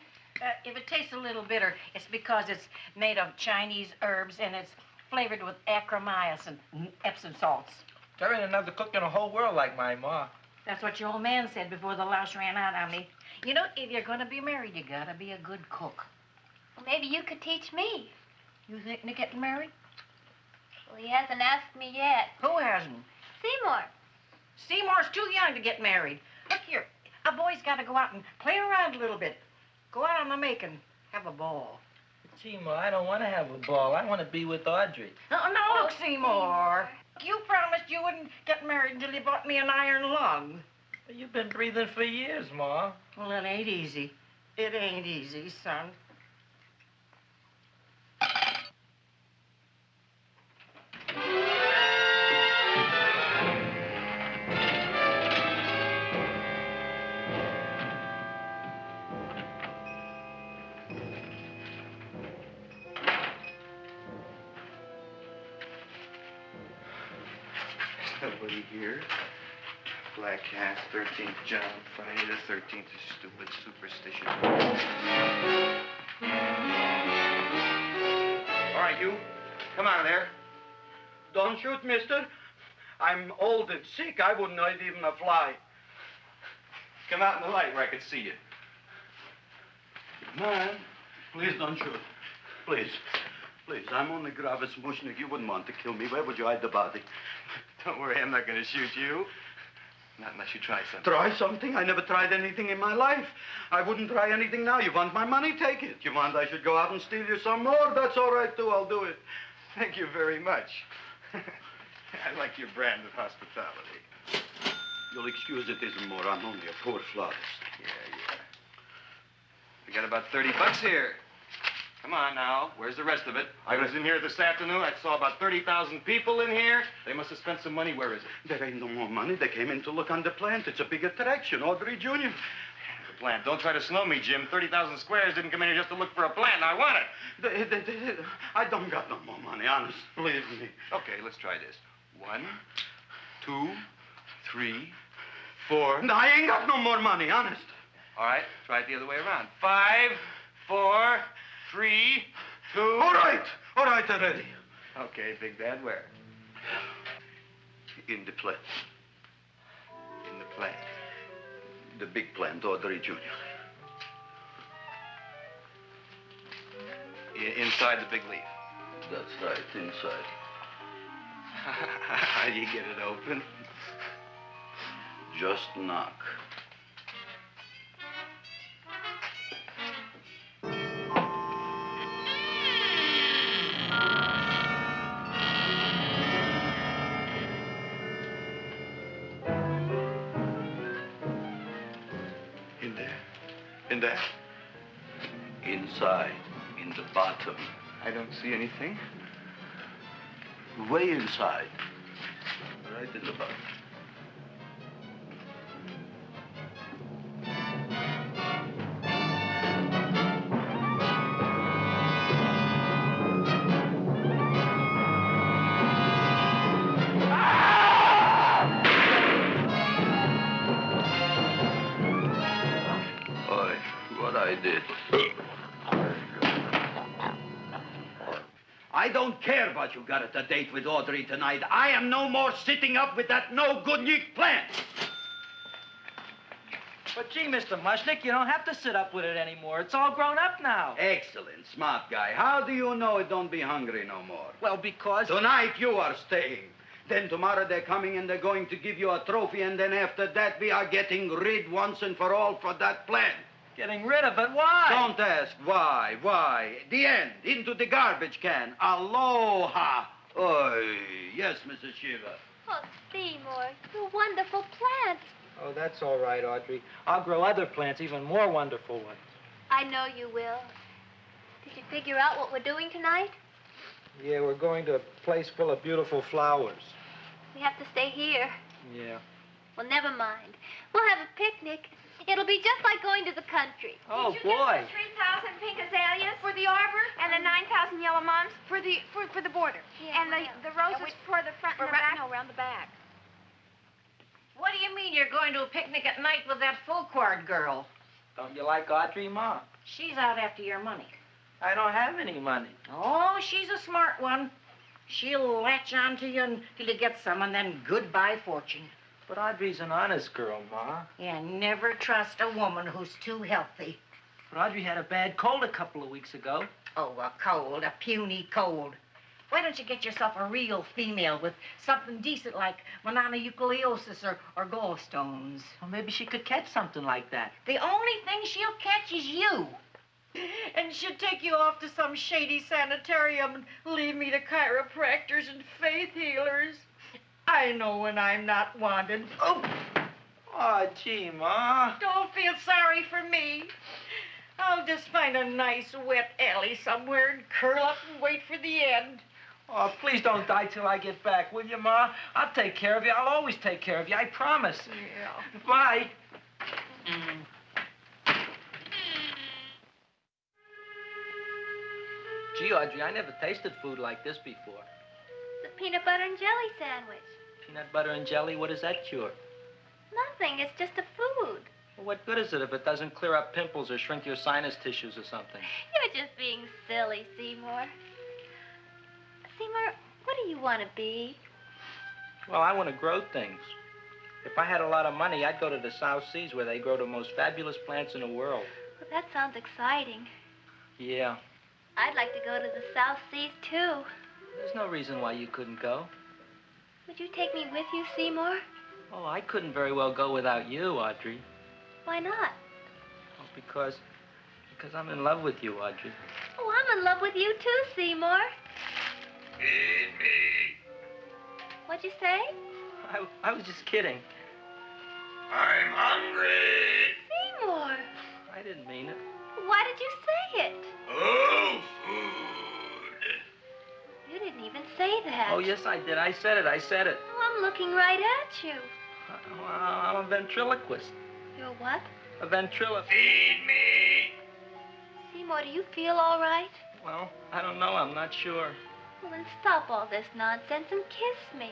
If it tastes a little bitter, it's because it's made of Chinese herbs and it's flavored with acromycin and Epsom salts. There ain't another cook in the whole world like my ma. That's what your old man said before the louse ran out on me. You know, if you're going to be married, you got to be a good cook. Well, maybe you could teach me. You thinking of getting married? Well, he hasn't asked me yet. Who hasn't? Seymour. Seymour's too young to get married. Look here, a boy's got to go out and play around a little bit. Go out on the make and have a ball. Seymour, I don't want to have a ball. I want to be with Audrey. No, look, Seymour. You promised you wouldn't get married until you bought me an iron lung. You've been breathing for years, Ma. Well, it ain't easy. It ain't easy, son. Nobody here. Black Cat, 13th John, Friday the 13th is stupid superstition. All right, you. Come out of there. Don't shoot, mister. I'm old and sick. I wouldn't hurt even a fly. Come out in the light where I can see you. Man, please don't shoot. Please. Please, I'm only Gravis Mushnik. You wouldn't want to kill me. Where would you hide the body? Don't worry, I'm not going to shoot you. Not unless you try something. Try something? I never tried anything in my life. I wouldn't try anything now. You want my money? Take it. You want I should go out and steal you some more? That's all right, too. I'll do it. Thank you very much. I like your brand of hospitality. You'll excuse it isn't more. I'm only a poor florist. Yeah. We got about $30 here. Come on now. Where's the rest of it? I was in here this afternoon. I saw about 30,000 people in here. They must have spent some money. Where is it? There ain't no more money. They came in to look on the plant. It's a big attraction. Audrey Jr. The plant. Don't try to slow me, Jim. 30,000 squares didn't come in here just to look for a plant. I want it. I don't got no more money, honest. Believe me. Okay, let's try this. 1, 2, 3, 4. No, I ain't got no more money, honest. All right, try it the other way around. 5, 4, 3, 2. All right already. Okay, Big Bad, where? In the plant. In the plant. The big plant, Audrey Jr. Inside the big leaf. That's right, inside. How do you get it open? Just knock. In there? Inside, in the bottom. I don't see anything. Way inside. Right in the bottom. I did. I don't care what you got at the date with Audrey tonight. I am no more sitting up with that no-good-nick plant. But gee, Mr. Mushnik, you don't have to sit up with it anymore. It's all grown up now. Excellent, smart guy. How do you know it don't be hungry no more? Well, because... Tonight you are staying. Then tomorrow they're coming and they're going to give you a trophy, and then after that we are getting rid once and for all for that plant. Getting rid of it? Why? Don't ask why. Why? The end. Into the garbage can. Aloha. Oy. Yes, Mrs. Shiva. Oh, Seymour, you wonderful plant. Oh, that's all right, Audrey. I'll grow other plants, even more wonderful ones. I know you will. Did you figure out what we're doing tonight? Yeah, we're going to a place full of beautiful flowers. We have to stay here. Yeah. Well, never mind. We'll have a picnic. It'll be just like going to the country. Oh, Did you boy. get the 3,000 pink azaleas for the arbor and the 9,000 yellow mums for the border? Yeah, and the roses for the front and the back? No, around the back. What do you mean you're going to a picnic at night with that full-quart girl? Don't you like Audrey, Ma? She's out after your money. I don't have any money. Oh, she's a smart one. She'll latch on to you until you get some, and then goodbye fortune. But Audrey's an honest girl, Ma. Yeah, never trust a woman who's too healthy. But Audrey had a bad cold a couple of weeks ago. Oh, a cold, a puny cold. Why don't you get yourself a real female with something decent like mononucleosis or gallstones? Well, maybe she could catch something like that. The only thing she'll catch is you. And she'd take you off to some shady sanitarium and leave me to chiropractors and faith healers. I know when I'm not wanted. Oh, gee, Ma. Don't feel sorry for me. I'll just find a nice wet alley somewhere and curl up and wait for the end. Oh, please don't die till I get back, will you, Ma? I'll take care of you. I'll always take care of you. I promise. Yeah. Bye. Gee, Audrey, I never tasted food like this before. The peanut butter and jelly sandwich. Peanut butter and jelly, what does that cure? Nothing. It's just a food. Well, what good is it if it doesn't clear up pimples or shrink your sinus tissues or something? You're just being silly, Seymour. Seymour, what do you want to be? Well, I want to grow things. If I had a lot of money, I'd go to the South Seas where they grow the most fabulous plants in the world. Well, that sounds exciting. Yeah. I'd like to go to the South Seas, too. There's no reason why you couldn't go. Would you take me with you, Seymour? Oh, I couldn't very well go without you, Audrey. Why not? Oh, because I'm in love with you, Audrey. Oh, I'm in love with you, too, Seymour. Feed me. What'd you say? I was just kidding. I'm hungry. Seymour. I didn't mean it. Why did you say it? Oh, food. You didn't even say that. Oh, yes, I did. I said it. Oh, I'm looking right at you. I'm a ventriloquist. You're what? A ventriloquist. Feed me. Seymour, do you feel all right? Well, I don't know. I'm not sure. Well, then stop all this nonsense and kiss me.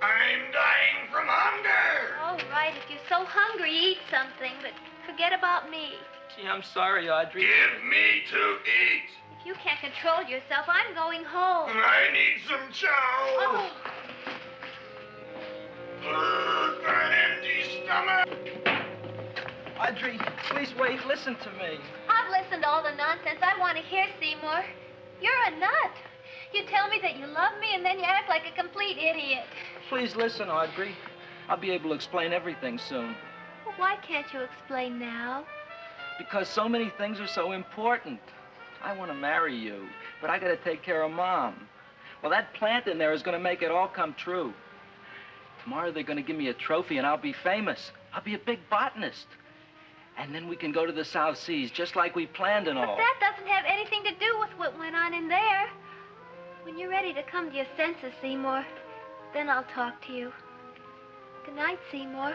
I'm dying from hunger. All right, if you're so hungry, eat something, but forget about me. Gee, I'm sorry, Audrey. Give me to eat. If you can't control yourself, I'm going home. I need some chow. Oh. For an empty stomach. Audrey, please wait. Listen to me. I've listened to all the nonsense I want to hear, Seymour. You're a nut. You tell me that you love me, and then you act like a complete idiot. Please listen, Audrey. I'll be able to explain everything soon. Well, why can't you explain now? Because so many things are so important. I want to marry you, but I got to take care of Mom. Well, that plant in there is going to make it all come true. Tomorrow they're going to give me a trophy, and I'll be famous. I'll be a big botanist. And then we can go to the South Seas, just like we planned and all. But that doesn't have anything to do with what went on in there. When you're ready to come to your senses, Seymour, then I'll talk to you. Good night, Seymour.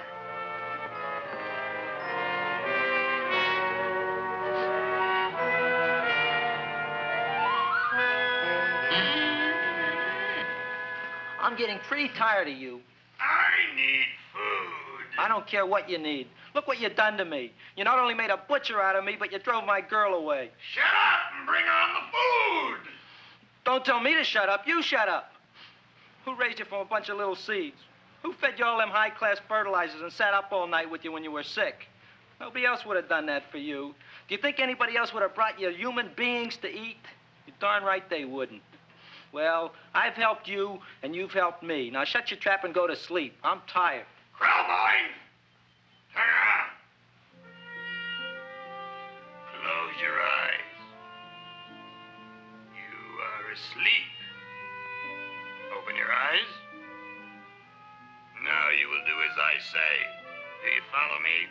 I'm getting pretty tired of you. I need food. I don't care what you need. Look what you done to me. You not only made a butcher out of me, but you drove my girl away. Shut up and bring on the food. Don't tell me to shut up. You shut up. Who raised you from a bunch of little seeds? Who fed you all them high-class fertilizers and sat up all night with you when you were sick? Nobody else would have done that for you. Do you think anybody else would have brought you human beings to eat? You're darn right they wouldn't. Well, I've helped you, and you've helped me. Now shut your trap and go to sleep. I'm tired. Crowboy, turn around. Close your eyes. You are asleep. Open your eyes. Now you will do as I say. Do you follow me?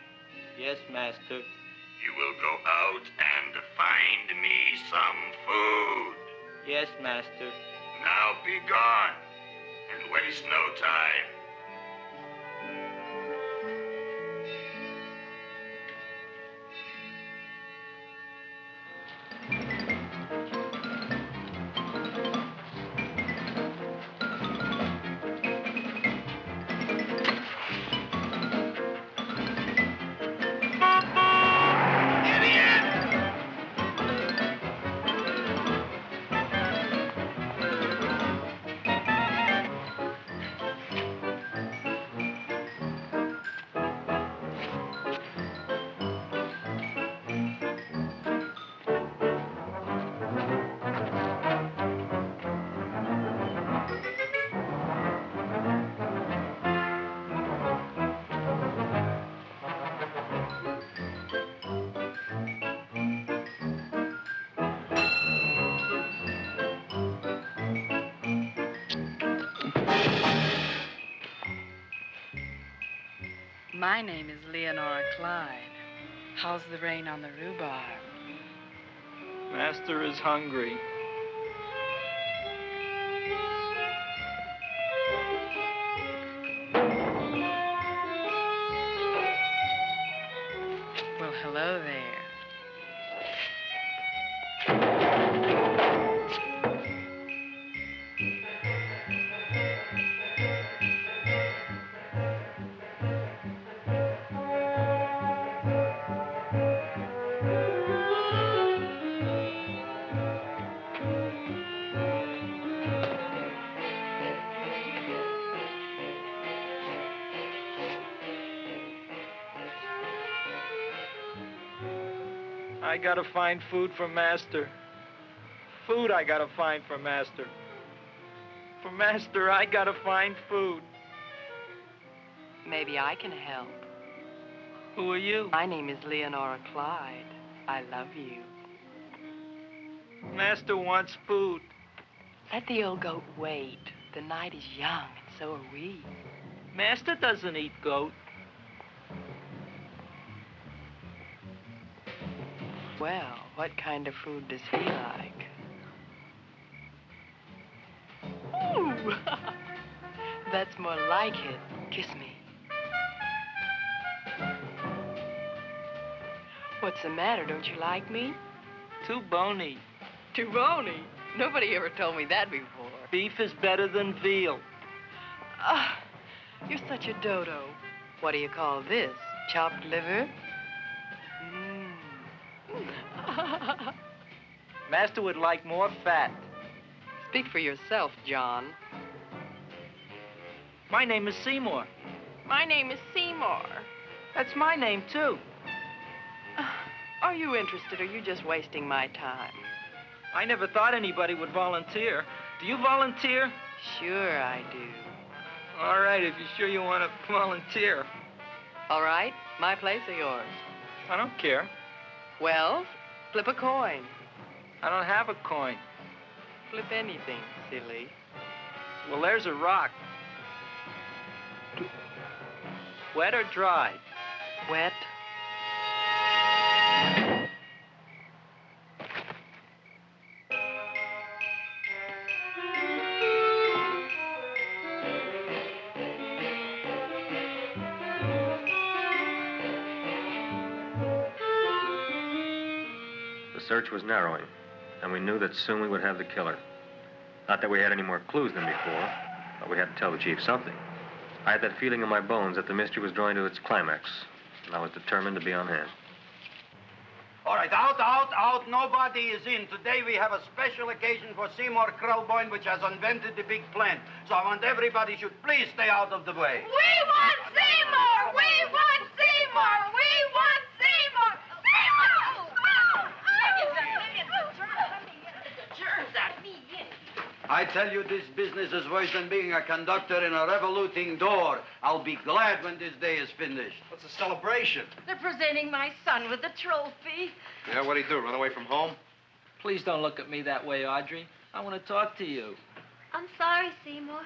Yes, master. You will go out and find me some food. Yes, master. Now be gone and waste no time. My name is Leonora Clyde. How's the rain on the rhubarb? Master is hungry. Well, hello there. I gotta find food for Master. Food I gotta find for Master. For Master, I gotta find food. Maybe I can help. Who are you? My name is Leonora Clyde. I love you. Master wants food. Let the old goat wait. The night is young, and so are we. Master doesn't eat goat. Well, what kind of food does he like? Ooh! That's more like it. Kiss me. What's the matter? Don't you like me? Too bony. Too bony? Nobody ever told me that before. Beef is better than veal. Ah, you're such a dodo. What do you call this? Chopped liver? Master would like more fat. Speak for yourself, John. My name is Seymour. My name is Seymour. That's my name, too. Are you interested, or are you just wasting my time? I never thought anybody would volunteer. Do you volunteer? Sure I do. All right, if you're sure you want to volunteer. All right, my place or yours? I don't care. Well, flip a coin. I don't have a coin. Flip anything, silly. Well, there's a rock. Wet or dry? Wet. The search was narrowing, and we knew that soon we would have the killer. Not that we had any more clues than before, but we had to tell the chief something. I had that feeling in my bones that the mystery was drawing to its climax, and I was determined to be on hand. All right, out. Nobody is in. Today we have a special occasion for Seymour Krelboyne, which has invented the big plan. So I want everybody should please stay out of the way. We want Seymour! We want Seymour! We want Seymour! Seymour! I tell you, this business is worse than being a conductor in a revoluting door. I'll be glad when this day is finished. What's the celebration? They're presenting my son with a trophy. Yeah, what'd he do, run away from home? Please don't look at me that way, Audrey. I want to talk to you. I'm sorry, Seymour.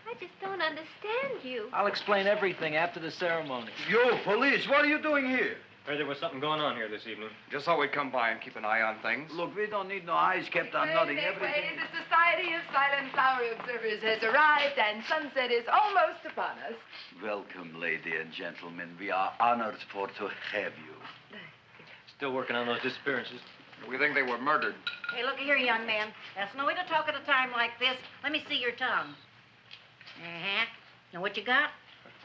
I I just don't understand you. I'll explain everything after the ceremony. You, police, what are you doing here? Heard there was something going on here this evening. Just thought we'd come by and keep an eye on things. Look, we don't need no eyes kept on nothing. Everything. The Society of Silent Flower Observers has arrived, and sunset is almost upon us. Welcome, lady and gentlemen. We are honored for to have you. Still working on those disappearances. We think they were murdered. Hey, look here, young man. That's no way to talk at a time like this. Let me see your tongue. Uh-huh. Now, what you got?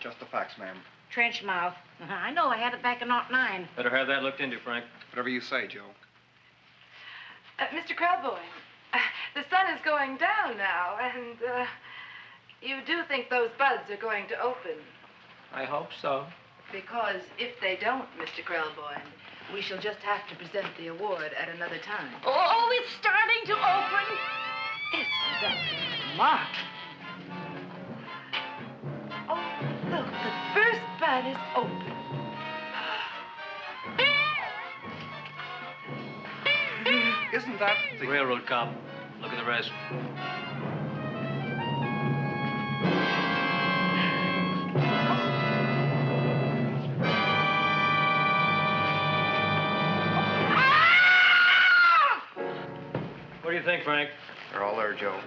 Just the facts, ma'am. Trench mouth. I know. I had it back in '09. Better have that looked into, Frank. Whatever you say, Joe. Mr. Krelboyne, the sun is going down now, and you do think those buds are going to open? I hope so. Because if they don't, Mr. Krelboyne, we shall just have to present the award at another time. Oh, it's starting to open. Isn't that marvelous? Oh, look, the first bud is open. Isn't that the railroad cop? Look at the rest. What do you think, Frank? They're all there, Joe.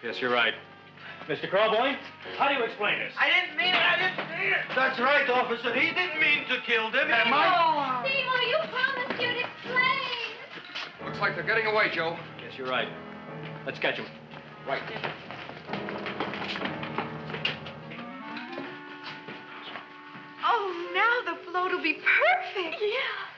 Yes, you're right. Mr. Krelboyne, how do you explain this? I didn't mean it. I didn't mean it. That's right, officer. He didn't mean to kill them. Am I? Seymour, you promised you'd explain. Looks like they're getting away, Joe. Yes, you're right. Let's catch him. Right. Oh, now the float will be perfect. Yeah.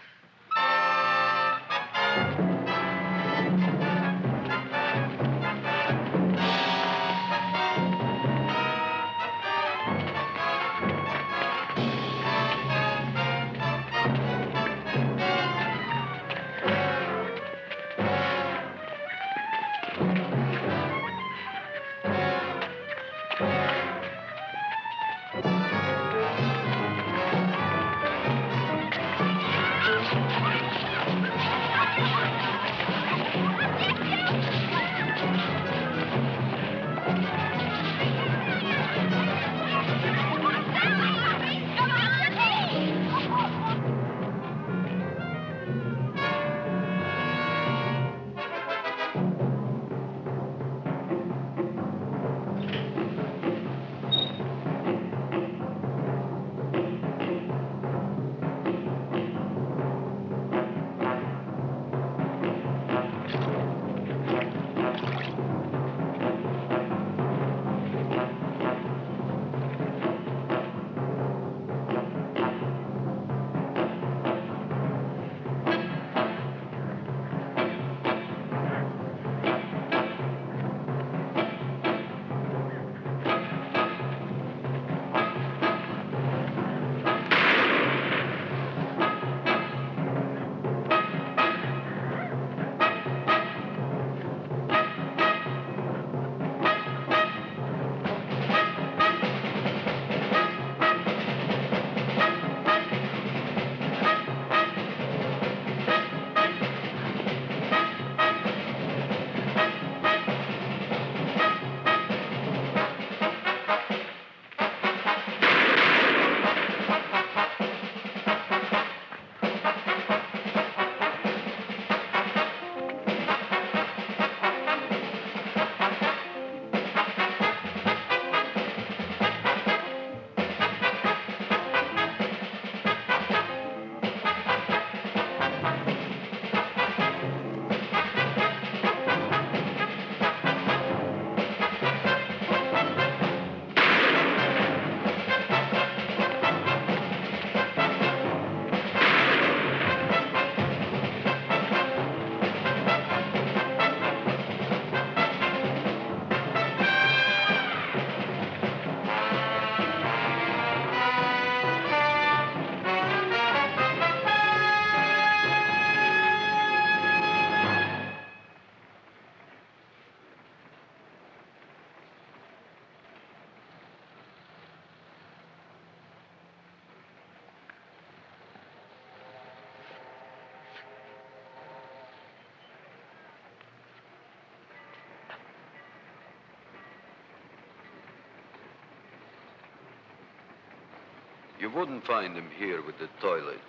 You wouldn't find him here with the toilets.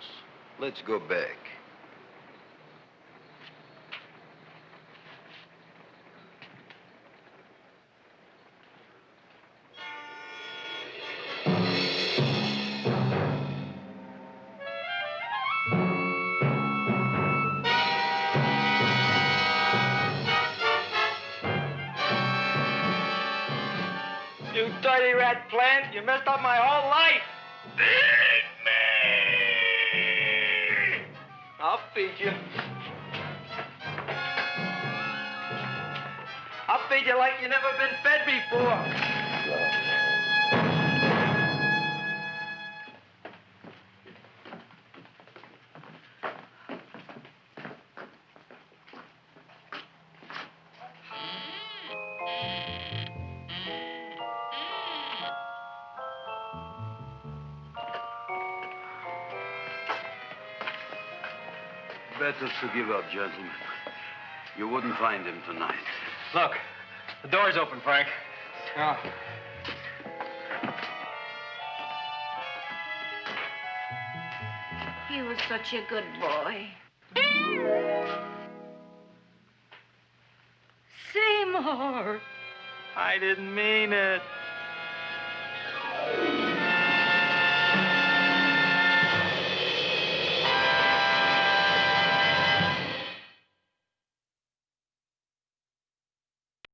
Let's go back. You dirty rat plant, you messed up my whole life. I'll feed you. I'll feed you like you never been fed before. Better to give up, gentlemen. You wouldn't find him tonight. Look, the door's open, Frank. Oh. He was such a good boy. Seymour! I didn't mean it.